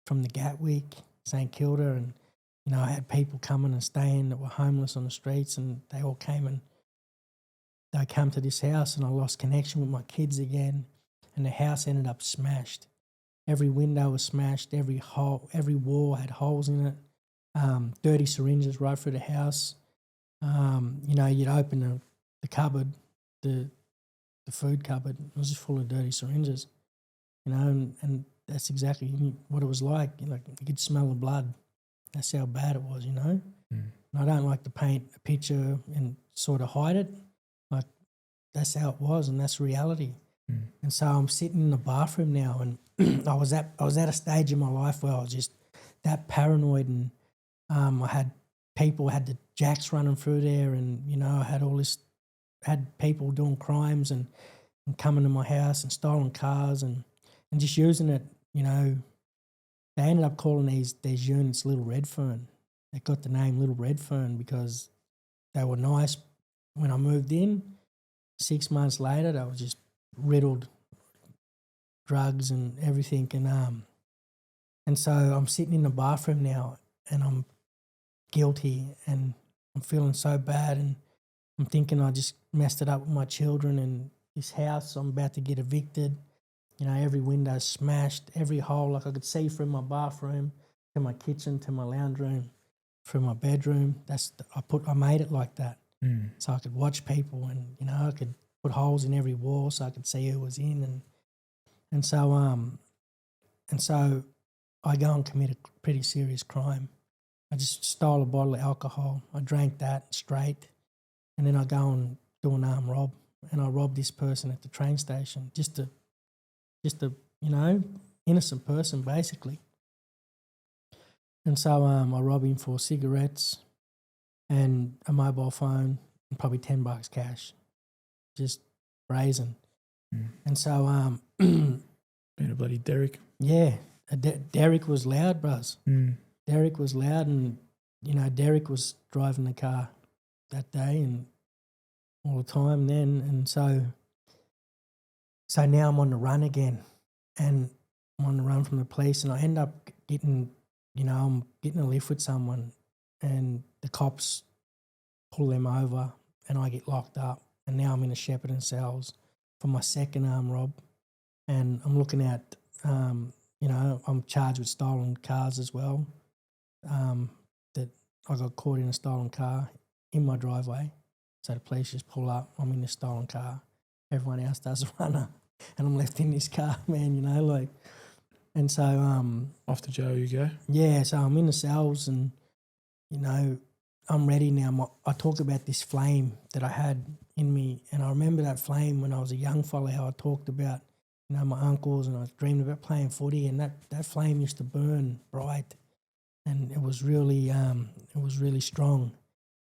Speaker 2: from the Gatwick, St Kilda, and I had people coming and staying that were homeless on the streets, and they all came and they come to this house, and I lost connection with my kids again, and the house ended up smashed. Every window was smashed, every wall had holes in it, dirty syringes right through the house. You'd open the cupboard, the food cupboard, it was just full of dirty syringes. And that's exactly what it was like. You could smell the blood. That's how bad it was, And I don't like to paint a picture and sort of hide it. Like, that's how it was, and that's reality. And so I'm sitting in the bathroom now, and I was at a stage in my life where I was just that paranoid, and I had the jacks running through there, and I had people doing crimes and coming to my house and stolen cars and just using it, They ended up calling these units Little Red Fern. They got the name Little Red Fern because they were nice when I moved in. 6 months later, they were just riddled, drugs and everything. And so I'm sitting in the bathroom now, and I'm guilty, and I'm feeling so bad, and I'm thinking I just messed it up with my children and this house. I'm about to get evicted. Every window's smashed, every hole, like I could see from my bathroom to my kitchen to my lounge room, from my bedroom. I made it like that, so I could watch people, and I could put holes in every wall so I could see who was in, and so I go and commit a pretty serious crime. I just stole a bottle of alcohol. I drank that straight, and then I go and do an armed rob, and I rob this person at the train station, just a innocent person basically. And so I rob him for cigarettes and a mobile phone and probably $10 cash, just brazen. And so
Speaker 1: Being a bloody Derek.
Speaker 2: Yeah, Derek was loud, bros. Derek was loud, and Derek was driving the car that day and all the time then, and so now I'm on the run again, and I'm on the run from the police, and I end up getting, I'm getting a lift with someone, and the cops pull them over, and I get locked up, and now I'm in a Shepparton cells for my second armed rob, and I'm looking at, I'm charged with stolen cars as well. That I got caught in a stolen car in my driveway, so the police just pull up. I'm in a stolen car. Everyone else does a runner, and I'm left in this car, man. And so
Speaker 1: Off to jail you go.
Speaker 2: Yeah, so I'm in the cells, and I'm ready now. I talk about this flame that I had in me, and I remember that flame when I was a young fella. How I talked about my uncles, and I dreamed about playing footy, and that flame used to burn bright, and it was really strong.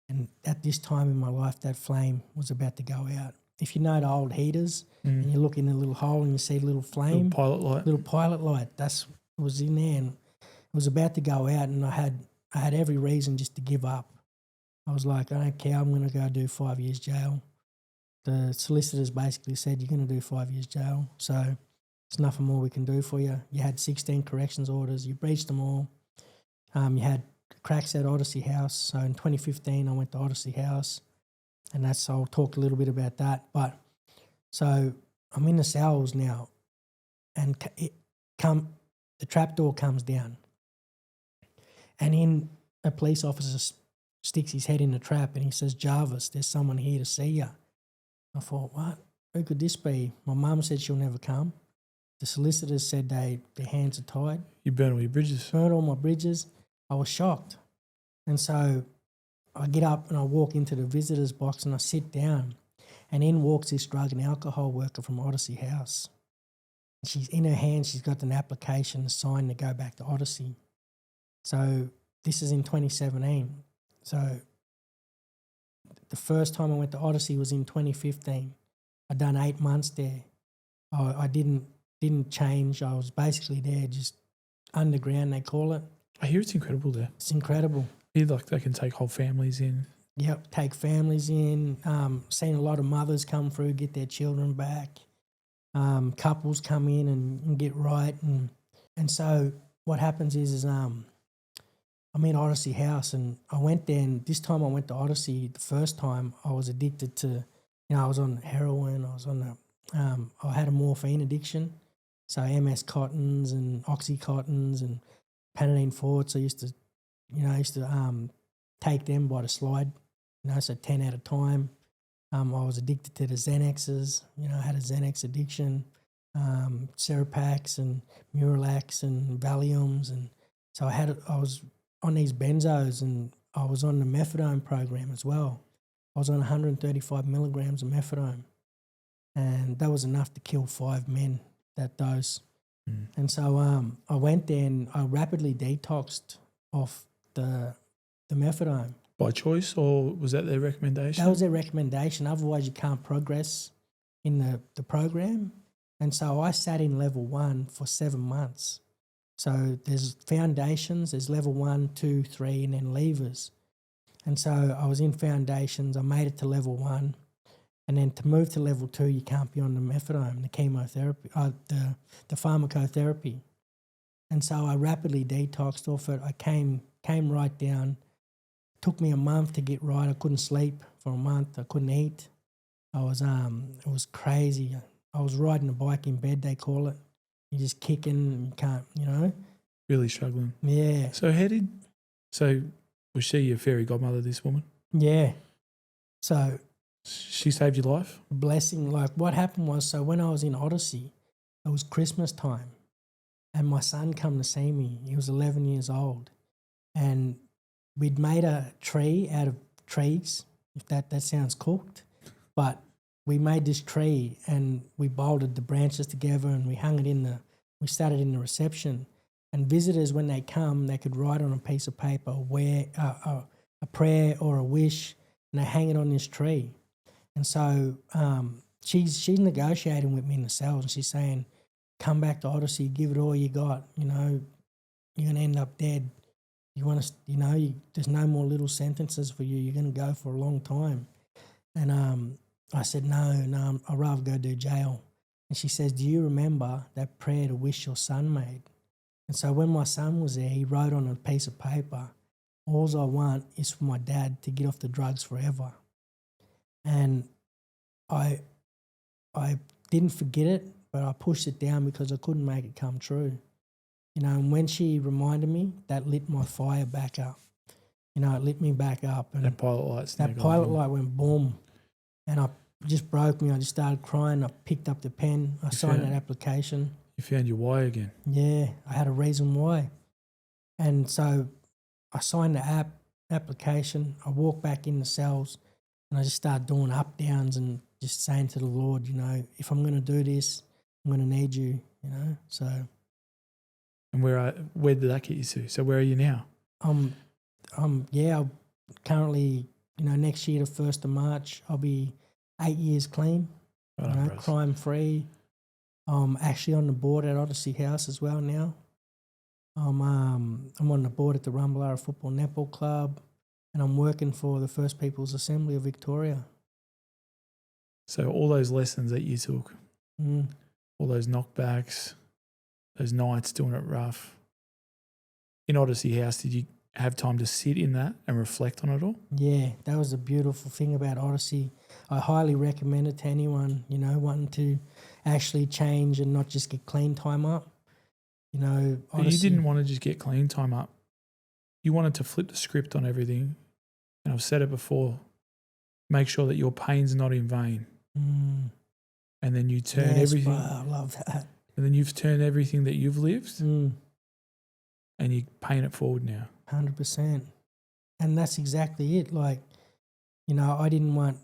Speaker 2: And at this time in my life, that flame was about to go out. If you know the old heaters, and you look in the little hole and you see a little flame, little pilot light, was in there, and it was about to go out. And I had every reason just to give up. I was like, I don't care, I'm going to go do 5 years jail. The solicitors basically said, you're going to do 5 years jail, so there's nothing more we can do for you. You had 16 corrections orders, you breached them all. You had cracks at Odyssey House. So in 2015, I went to Odyssey House, and I'll talk a little bit about that. But so I'm in the cells now, and the trapdoor comes down, and in a police officer sticks his head in the trap, and he says, Jarvis, there's someone here to see you. I thought, what? Who could this be? My mum said she'll never come. The solicitors said their hands are tied.
Speaker 1: You burned all your bridges.
Speaker 2: Burned all my bridges. I was shocked. And so I get up and I walk into the visitor's box and I sit down, and in walks this drug and alcohol worker from Odyssey House. She's in her hand, she's got an application signed to go back to Odyssey. So this is in 2017. So the first time I went to Odyssey was in 2015. I'd done 8 months there. I didn't change. I was basically there, just underground, they call it.
Speaker 1: I hear it's incredible there.
Speaker 2: It's incredible.
Speaker 1: They can take whole families in.
Speaker 2: Yep, take families in. Seen a lot of mothers come through, get their children back. Couples come in and get right. And so what happens is I'm in Odyssey House, and I went there, and this time I went to Odyssey, the first time I was addicted to, I was on heroin, I had a morphine addiction. So MS Cottons and Oxycontins and Panadeine Forts. I used to take them by the slide, so 10 at a time. I was addicted to the Xanaxes, I had a Xanax addiction, Seropax and Muralax and Valiums. And so I was on these benzos, and I was on the methadone program as well. I was on 135 milligrams of methadone, and that was enough to kill 5 men, that dose. And so I went there and I rapidly detoxed off the methadone.
Speaker 1: By choice, or was that their recommendation?
Speaker 2: That was their recommendation. Otherwise, you can't progress in the program. And so I sat in level 1 for 7 months. So there's foundations, there's level 1, 2, 3, and then levers. And so I was in foundations. I made it to level 1. And then to move to level 2, you can't be on the methadone, the chemotherapy, the pharmacotherapy. And so I rapidly detoxed off it. I came right down. Took me a month to get right. I couldn't sleep for a month. I couldn't eat. It was crazy. I was riding a bike in bed, they call it. You're just kicking, you can't,
Speaker 1: Really struggling.
Speaker 2: Yeah.
Speaker 1: So was she your fairy godmother, this woman?
Speaker 2: Yeah. So
Speaker 1: she saved your life?
Speaker 2: Blessing. Like what happened was, so when I was in Odyssey, it was Christmas time, and my son come to see me. He was 11 years old, and we'd made a tree out of trees, if that sounds cooked, but we made this tree and we bolted the branches together and we hung it we started in the reception. And visitors, when they come, they could write on a piece of paper a prayer or a wish, and they hang it on this tree. And so she's negotiating with me in the cells, and she's saying, come back to Odyssey, give it all you got, you're going to end up dead. You want to, there's no more little sentences for you. You're going to go for a long time. And I said, no, I'd rather go do jail. And she says, do you remember that prayer to wish your son made? And so when my son was there, he wrote on a piece of paper, all I want is for my dad to get off the drugs forever. And I didn't forget it, but I pushed it down because I couldn't make it come true. And when she reminded me, that lit my fire back up. It lit me back up. And
Speaker 1: that pilot
Speaker 2: light went boom. And it just broke me. I just started crying. I picked up the pen. I signed that application.
Speaker 1: You found your why again.
Speaker 2: Yeah, I had a reason why. And so I signed the application. I walked back in the cells, and I just started doing up, downs, and just saying to the Lord, if I'm going to do this, I'm going to need you, so...
Speaker 1: And where did that get you to? So where are you now?
Speaker 2: I'm currently, next year, the 1st of March, I'll be 8 years clean, crime free. I'm actually on the board at Odyssey House as well now. I'm on the board at the Rumballara Football Netball Club. and I'm working for the First People's Assembly of Victoria.
Speaker 1: So all those lessons that you took,
Speaker 2: Mm.
Speaker 1: all those knockbacks, those nights doing it rough. In Odyssey House, did you have time to sit in that and reflect on it all?
Speaker 2: Yeah, that was a beautiful thing about Odyssey. I highly recommend it to anyone, you know, wanting to actually change and not just get clean time up. You know,
Speaker 1: But
Speaker 2: Odyssey.
Speaker 1: you didn't want to just get clean time up. You wanted to flip the script on everything. And I've said it before, make sure that your pain's not in vain.
Speaker 2: Mm.
Speaker 1: And then you turn
Speaker 2: Yes,
Speaker 1: everything.
Speaker 2: bro, I love that.
Speaker 1: And then you've turned everything that you've lived
Speaker 2: Mm.
Speaker 1: and you paint it forward now.
Speaker 2: 100%. And that's exactly it. Like, you know, I didn't want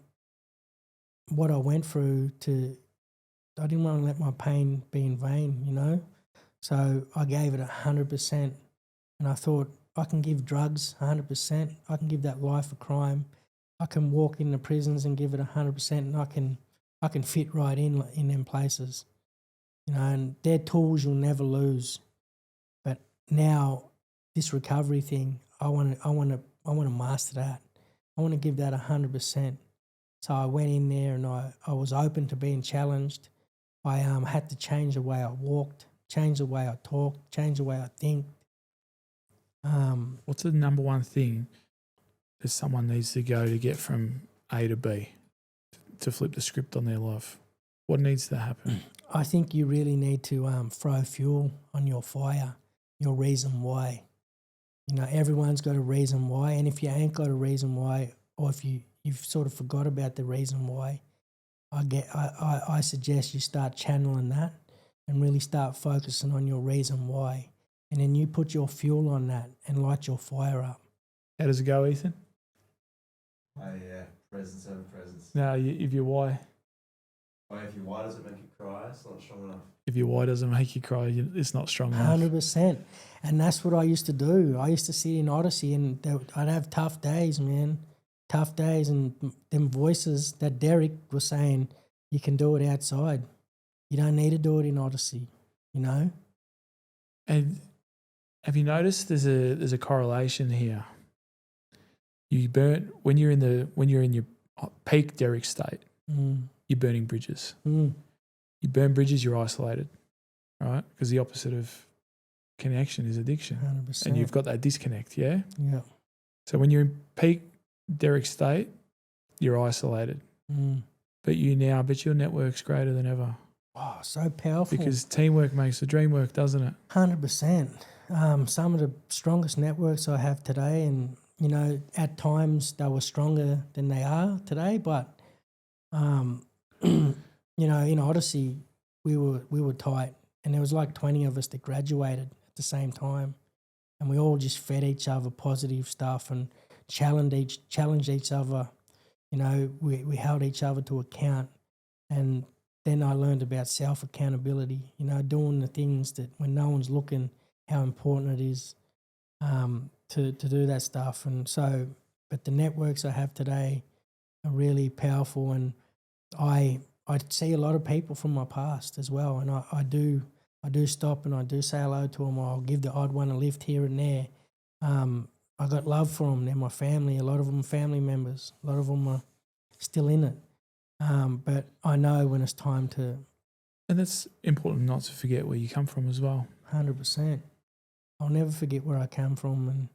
Speaker 2: what I went through I didn't want to let my pain be in vain, you know? So I gave it 100%. And I thought, I can give drugs 100%. I can give that life of crime. I can walk into prisons and give it 100%, and I can fit right in them places, you know. And they're tools you'll never lose. But now, this recovery thing, I want to master that. I want to give that 100%. So I went in there and I was open to being challenged. I had to change the way I walked, change the way I talked, change the way I think.
Speaker 1: What's the number one thing that someone needs to go to get from A to B to flip the script on their life? What needs to happen?
Speaker 2: I think you really need to throw fuel on your fire, your reason why. You know, everyone's got a reason why, and if you ain't got a reason why, or if you've sort of forgot about the reason why, I suggest you start channeling that and really start focusing on your reason why, and then you put your fuel on that and light your fire up.
Speaker 1: How does it go, Ethan?
Speaker 3: Oh yeah, presence over presence.
Speaker 1: No, if your why.
Speaker 3: Well, if your why doesn't make you cry, it's not strong enough.
Speaker 1: If your why doesn't make you cry, it's not strong enough.
Speaker 2: 100%. And that's what I used to do. I used to sit in Odyssey and I'd have tough days, man. Tough days, and them voices that Derek was saying, you can do it outside. You don't need to do it in Odyssey, you know?
Speaker 1: And have you noticed there's a correlation here? You burn when you're in your peak Derek state, you're burning bridges.
Speaker 2: Mm.
Speaker 1: You burn bridges, you're isolated, right? Because the opposite of connection is addiction.
Speaker 2: 100%.
Speaker 1: And you've got that disconnect, yeah?
Speaker 2: Yeah.
Speaker 1: So when you're in peak Derek state, you're isolated.
Speaker 2: Mm.
Speaker 1: But your network's greater than ever.
Speaker 2: Oh, so powerful.
Speaker 1: Because teamwork makes the dream work, doesn't it?
Speaker 2: 100%. Some of the strongest networks I have today, and, you know, at times they were stronger than they are today, but, you know, in Odyssey, we were tight, and there was like 20 of us that graduated at the same time, and we all just fed each other positive stuff and challenged each other. You know, we held each other to account, and then I learned about self-accountability, you know, doing the things that when no one's looking, how important it is to do that stuff. And so, but the networks I have today are really powerful, and I see a lot of people from my past as well, and I do stop and I do say hello to them, or I'll give the odd one a lift here and there. I got love for them. They're my family. A lot of them are family members. A lot of them are still in it. But I know when it's time to...
Speaker 1: And it's important not to forget where you come from as well.
Speaker 2: 100%. I'll never forget where I come from. And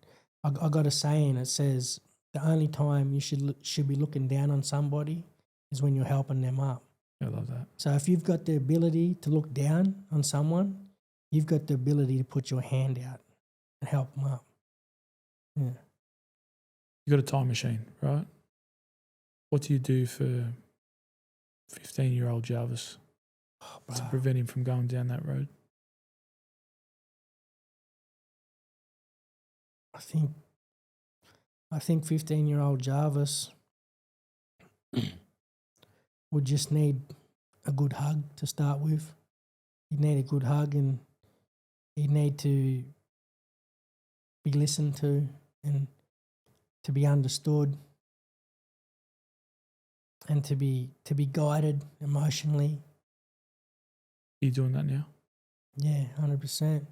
Speaker 2: I got a saying, it says, the only time you should be looking down on somebody is when you're helping them up.
Speaker 1: I love that.
Speaker 2: So if you've got the ability to look down on someone, you've got the ability to put your hand out and help them up. Yeah.
Speaker 1: You got a time machine, right? What do you do for 15-year-old Jarvis to prevent him from going down that road?
Speaker 2: I think 15-year-old Jarvis would just need a good hug to start with. He'd need a good hug, and he'd need to be listened to and to be understood and to be guided emotionally.
Speaker 1: Are you doing that now?
Speaker 2: Yeah, 100%.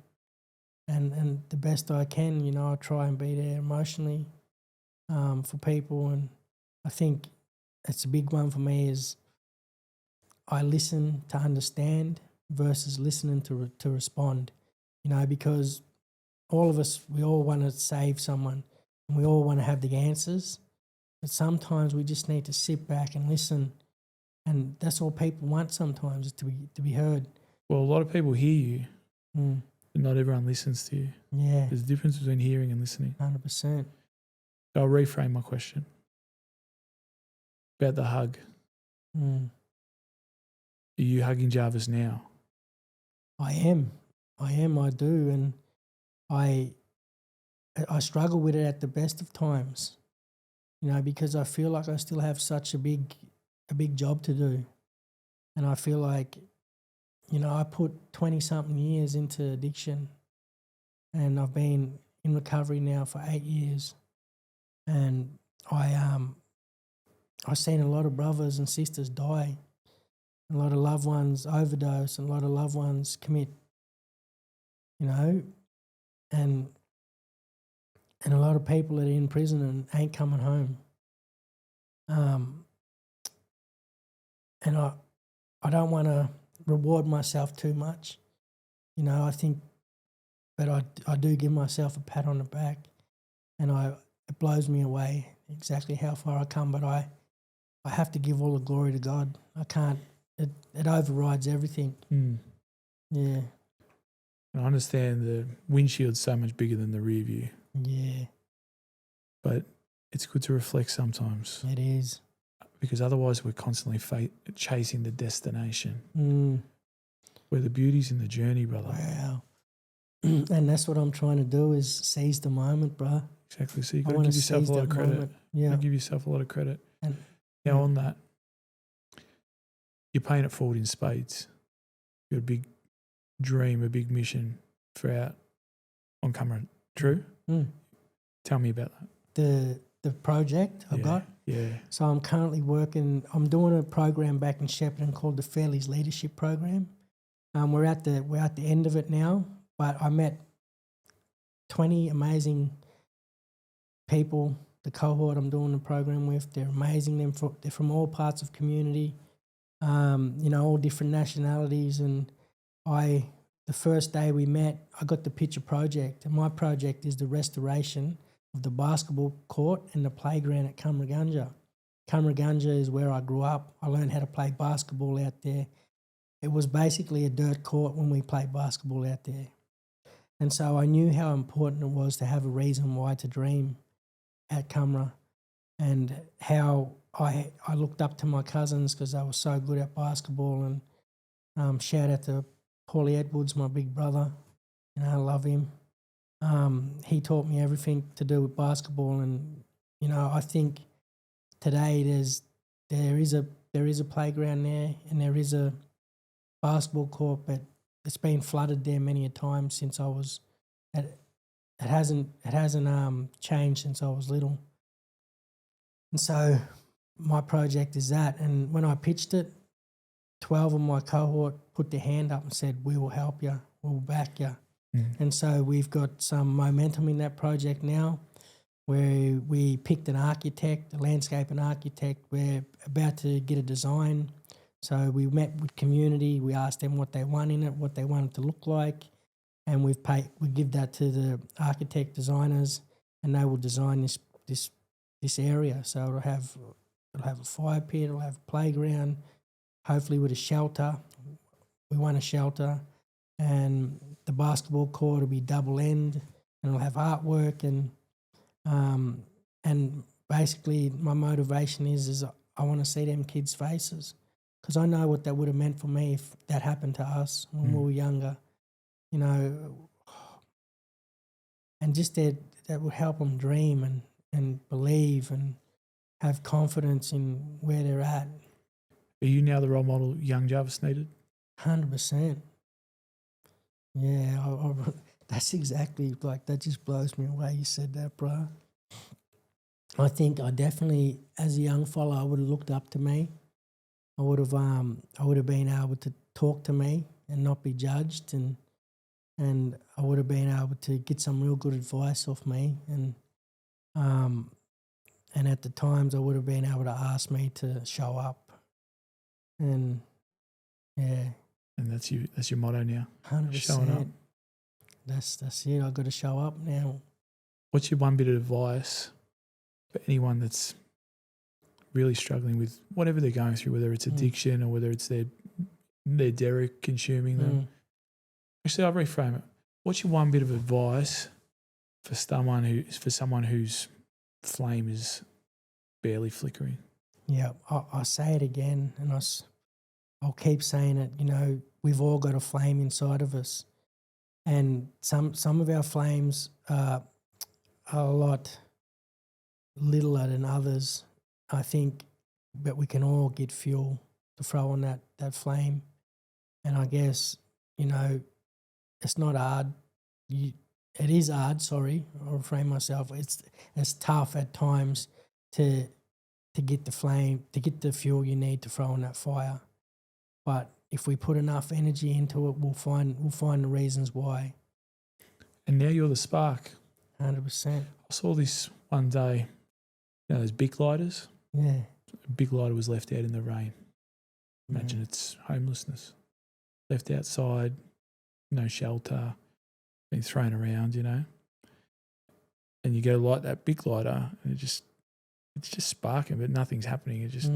Speaker 2: And the best I can, you know, I try and be there emotionally. for people, and I think it's a big one for me is I listen to understand versus listening to respond, because all of us, we all want to save someone and we all want to have the answers, but sometimes we just need to sit back and listen, and that's all people want sometimes, is to be heard.
Speaker 1: Well, a lot of people hear you,
Speaker 2: Mm.
Speaker 1: but not everyone listens to you.
Speaker 2: Yeah,
Speaker 1: There's a difference between hearing and listening.
Speaker 2: 100%.
Speaker 1: I'll reframe my question about the hug.
Speaker 2: Mm.
Speaker 1: Are you hugging Jarvis now?
Speaker 2: I am, I do, and I struggle with it at the best of times, because I feel like I still have such a big job to do, and I feel like, I put 20-something years into addiction, and I've been in recovery now for 8 years, and I've seen a lot of brothers and sisters die, a lot of loved ones overdose, and a lot of loved ones commit, and a lot of people that are in prison and ain't coming home. And I don't want to reward myself too much, I think, but I do give myself a pat on the back, and it blows me away exactly how far I come, but I have to give all the glory to God. I can't, it overrides everything.
Speaker 1: Mm.
Speaker 2: Yeah.
Speaker 1: I understand the windshield's so much bigger than the rear view,
Speaker 2: Yeah,
Speaker 1: but it's good to reflect sometimes,
Speaker 2: it is.
Speaker 1: because otherwise we're constantly chasing the destination,
Speaker 2: Mm.
Speaker 1: where the beauty's in the journey, brother.
Speaker 2: Wow. And that's what I'm trying to do, is seize the moment, bro.
Speaker 1: Exactly. So you've
Speaker 2: I
Speaker 1: got to
Speaker 2: wanna
Speaker 1: give yourself
Speaker 2: seize
Speaker 1: a lot
Speaker 2: that
Speaker 1: of credit.
Speaker 2: moment. Yeah.
Speaker 1: Give yourself a lot of credit.
Speaker 2: And
Speaker 1: Now,
Speaker 2: yeah.
Speaker 1: on that, you're paying it forward in spades. You've got a big dream, a big mission for out on Cummeragunja. True?
Speaker 2: Mm.
Speaker 1: Tell me about that.
Speaker 2: The project I've got.
Speaker 1: Yeah.
Speaker 2: So I'm currently I'm doing a program back in Shepparton called the Fairleys Leadership Program. We're at the end of it now, but I met 20 amazing people, the cohort I'm doing the program with. They're amazing. They're from all parts of community, all different nationalities. And the first day we met, I got the picture project, and my project is the restoration of the basketball court and the playground at Cummeragunja. Cummeragunja is where I grew up. I learned how to play basketball out there. It was basically a dirt court when we played basketball out there. And so I knew how important it was to have a reason why to dream at Cummera, and how I looked up to my cousins because they were so good at basketball. And shout out to Paulie Edwards, my big brother. I love him. He taught me everything to do with basketball, and I think today there is a playground there, and there is a basketball court, but it's been flooded there many a time since I was. It hasn't changed since I was little, and so my project is that. And when I pitched it, 12 of my cohort put their hand up and said, "We will help you. We'll back you." And so we've got some momentum in that project now, where we picked an architect, a landscaping architect. We're about to get a design. So we met with community. We asked them what they want in it, what they want it to look like, and we give that to the architect designers, and they will design this area. So it'll have a fire pit, it'll have a playground, hopefully with a shelter. We want a shelter. And the basketball court will be double end, and it'll have artwork, and basically my motivation is I want to see them kids' faces, because I know what that would have meant for me if that happened to us when we were younger, and just that would help them dream and believe and have confidence in where they're at.
Speaker 1: Are you now the role model young Jarvis needed?
Speaker 2: 100%. Yeah, that's exactly, like, that just blows me away you said that, bro. I think I definitely, as a young fella, I would have looked up to me. I would have been able to talk to me and not be judged, and I would have been able to get some real good advice off me. And And at the times I would have been able to ask me to show up. And yeah.
Speaker 1: And that's your motto now.
Speaker 2: 100%.
Speaker 1: Showing up.
Speaker 2: That's it. I've got to show up now.
Speaker 1: What's your one bit of advice for anyone that's really struggling with whatever they're going through, whether it's addiction or whether it's their dairy consuming them? Actually, I'll reframe it. What's your one bit of advice for someone whose flame is barely flickering?
Speaker 2: Yeah, I say it again, and I'll keep saying it. You know, we've all got a flame inside of us, and some of our flames are a lot littler than others, I think, but we can all get fuel to throw on that flame. And I guess, you know, it's not hard. It is hard, sorry, I'll reframe myself. It's tough at times to get the flame, to get the fuel you need to throw on that fire. But if we put enough energy into it, we'll find the reasons why.
Speaker 1: And now you're the spark.
Speaker 2: 100%.
Speaker 1: I saw this one day, you know, those big lighters.
Speaker 2: Yeah.
Speaker 1: A big lighter was left out in the rain. Imagine it's homelessness. Left outside, no shelter, been thrown around, you know. And you go light that big lighter and it's just sparking, but nothing's happening. It's just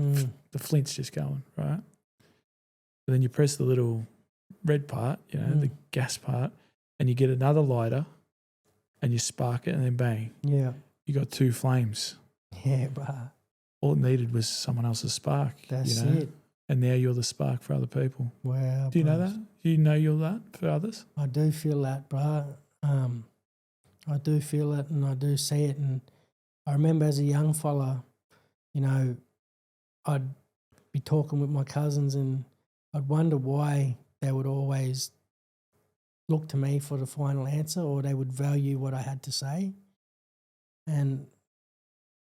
Speaker 1: the flint's just going, right? But then you press the little red part, you know, the gas part, and you get another lighter and you spark it and then bang.
Speaker 2: Yeah.
Speaker 1: You got two flames.
Speaker 2: Yeah, bruh.
Speaker 1: All it needed was someone else's spark.
Speaker 2: That's
Speaker 1: you know?
Speaker 2: it.
Speaker 1: And now you're the spark for other people.
Speaker 2: Wow.
Speaker 1: Do you know that? Do you know you're that for others?
Speaker 2: I do feel that, bruh. I do feel it and I do see it. And I remember as a young fella, you know, I'd be talking with my cousins and I'd wonder why they would always look to me for the final answer, or they would value what I had to say. And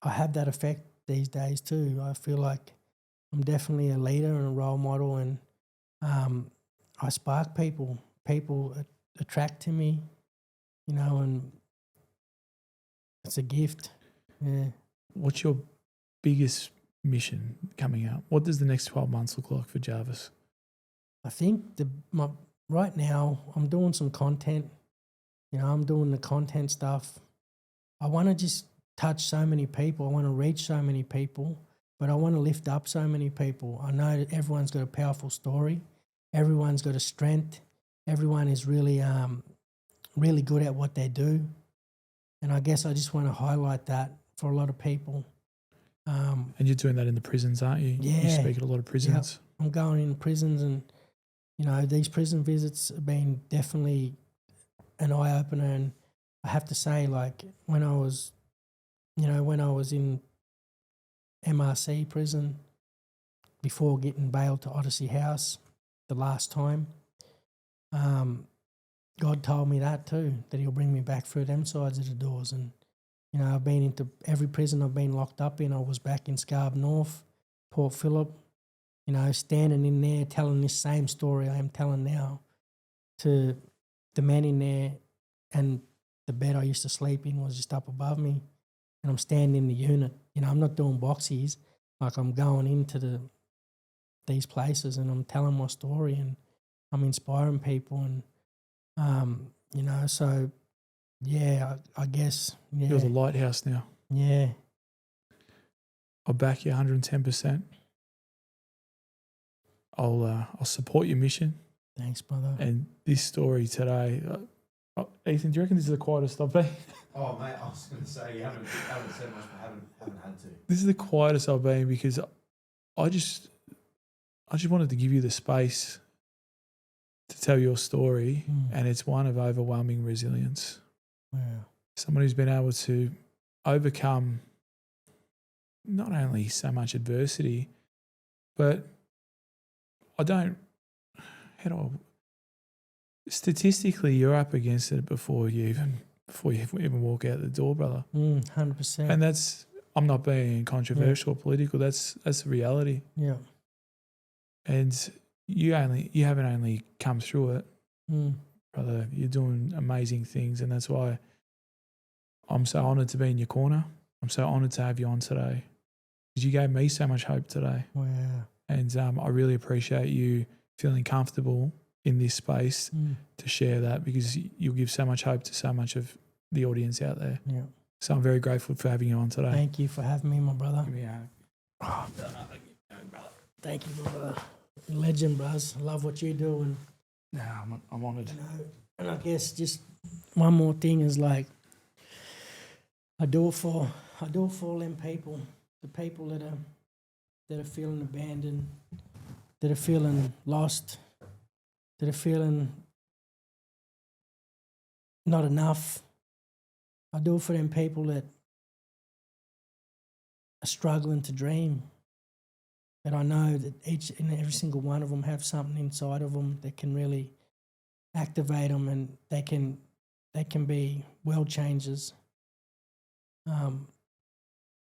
Speaker 2: I have that effect these days too. I feel like I'm definitely a leader and a role model, and I spark people. People attract to me, you know, and it's a gift. Yeah.
Speaker 1: What's your biggest mission coming up? What does the next 12 months look like for Jarvis?
Speaker 2: I think right now I'm doing some content. You know, I'm doing the content stuff. I want to just touch so many people. I want to reach so many people, but I want to lift up so many people. I know that everyone's got a powerful story. Everyone's got a strength. Everyone is really, really good at what they do. And I guess I just want to highlight that for a lot of people.
Speaker 1: And you're doing that in the prisons, aren't you?
Speaker 2: Yeah.
Speaker 1: You speak at a lot of prisons.
Speaker 2: Yep. I'm going in prisons, and, you know, these prison visits have been definitely an eye-opener. And I have to say, like, when I was in MRC prison before getting bailed to Odyssey House the last time, God told me that too, that he'll bring me back through them sides of the doors. And, you know, I've been into every prison I've been locked up in. I was back in Scarborough North, Port Phillip, you know, standing in there telling this same story I am telling now to the men in there, and the bed I used to sleep in was just up above me, and I'm standing in the unit. You know, I'm not doing boxies. Like, I'm going into these places and I'm telling my story and I'm inspiring people, and you know, so yeah, I guess yeah.
Speaker 1: You're the lighthouse now.
Speaker 2: Yeah.
Speaker 1: I'll back you 110%. I'll support your mission.
Speaker 2: Thanks, brother.
Speaker 1: And this story today, Ethan, do you reckon this is the quietest I've been?
Speaker 3: Oh, mate, I was going to say, you haven't said much, but haven't had to.
Speaker 1: This is the quietest I've been because I just wanted to give you the space to tell your story, and it's one of overwhelming resilience.
Speaker 2: Wow.
Speaker 1: Someone who's been able to overcome not only so much adversity, but statistically, you're up against it before you even walk out the door, brother.
Speaker 2: 100%.
Speaker 1: And that's, I'm not being controversial or political. That's the reality.
Speaker 2: Yeah.
Speaker 1: And you haven't only come through it, brother. You're doing amazing things, and that's why I'm so honoured to be in your corner. I'm so honoured to have you on today because you gave me so much hope today.
Speaker 2: Wow.
Speaker 1: And I really appreciate you feeling comfortable in this space to share that, because you'll give so much hope to so much of the audience out there.
Speaker 2: Yeah.
Speaker 1: So I'm very grateful for having you on today.
Speaker 2: Thank you for having me, my brother.
Speaker 1: Give me a hug.
Speaker 2: Oh, thank you, my brother. Legend, bros. Love what you do. And,
Speaker 1: No, I'm honoured.
Speaker 2: you know, and I guess just one more thing is like, I do it for all them people, the people that are feeling abandoned, that are feeling lost, that are feeling not enough. I do it for them people that are struggling to dream. That I know that each and every single one of them have something inside of them that can really activate them, and they can be world changers.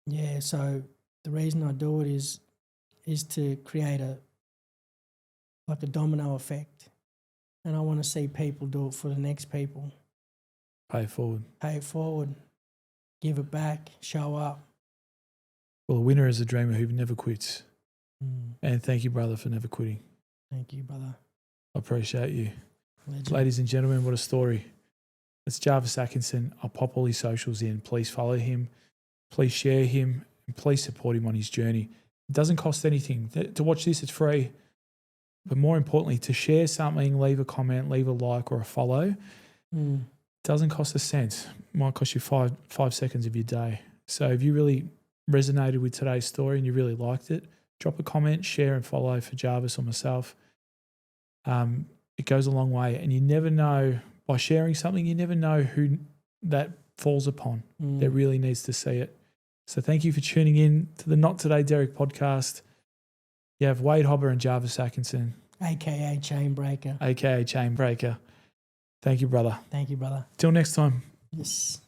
Speaker 2: Yeah, so the reason I do it is to create a domino effect, and I want to see people do it for the next people.
Speaker 1: Pay it forward.
Speaker 2: Pay it forward, give it back, show up.
Speaker 1: Well, a winner is a dreamer who never quits. And thank you, brother, for never quitting.
Speaker 2: Thank you, brother.
Speaker 1: I appreciate you.
Speaker 2: Legend.
Speaker 1: Ladies and gentlemen, what a story. It's Jarvis Atkinson. I'll pop all his socials in. Please follow him. Please share him. And please support him on his journey. It doesn't cost anything. To watch this, it's free. But more importantly, to share something, leave a comment, leave a like or a follow, it doesn't cost a cent. It might cost you five seconds of your day. So if you really resonated with today's story and you really liked it, drop a comment, share and follow for Jarvis or myself. It goes a long way. And you never know, by sharing something, you never know who that falls upon that really needs to see it. So thank you for tuning in to the Not Today Derek podcast. You have Wade Hobber and Jarvis Atkinson.
Speaker 2: AKA Chainbreaker.
Speaker 1: AKA Chainbreaker. Thank you, brother.
Speaker 2: Thank you, brother.
Speaker 1: Till next time.
Speaker 2: Yes.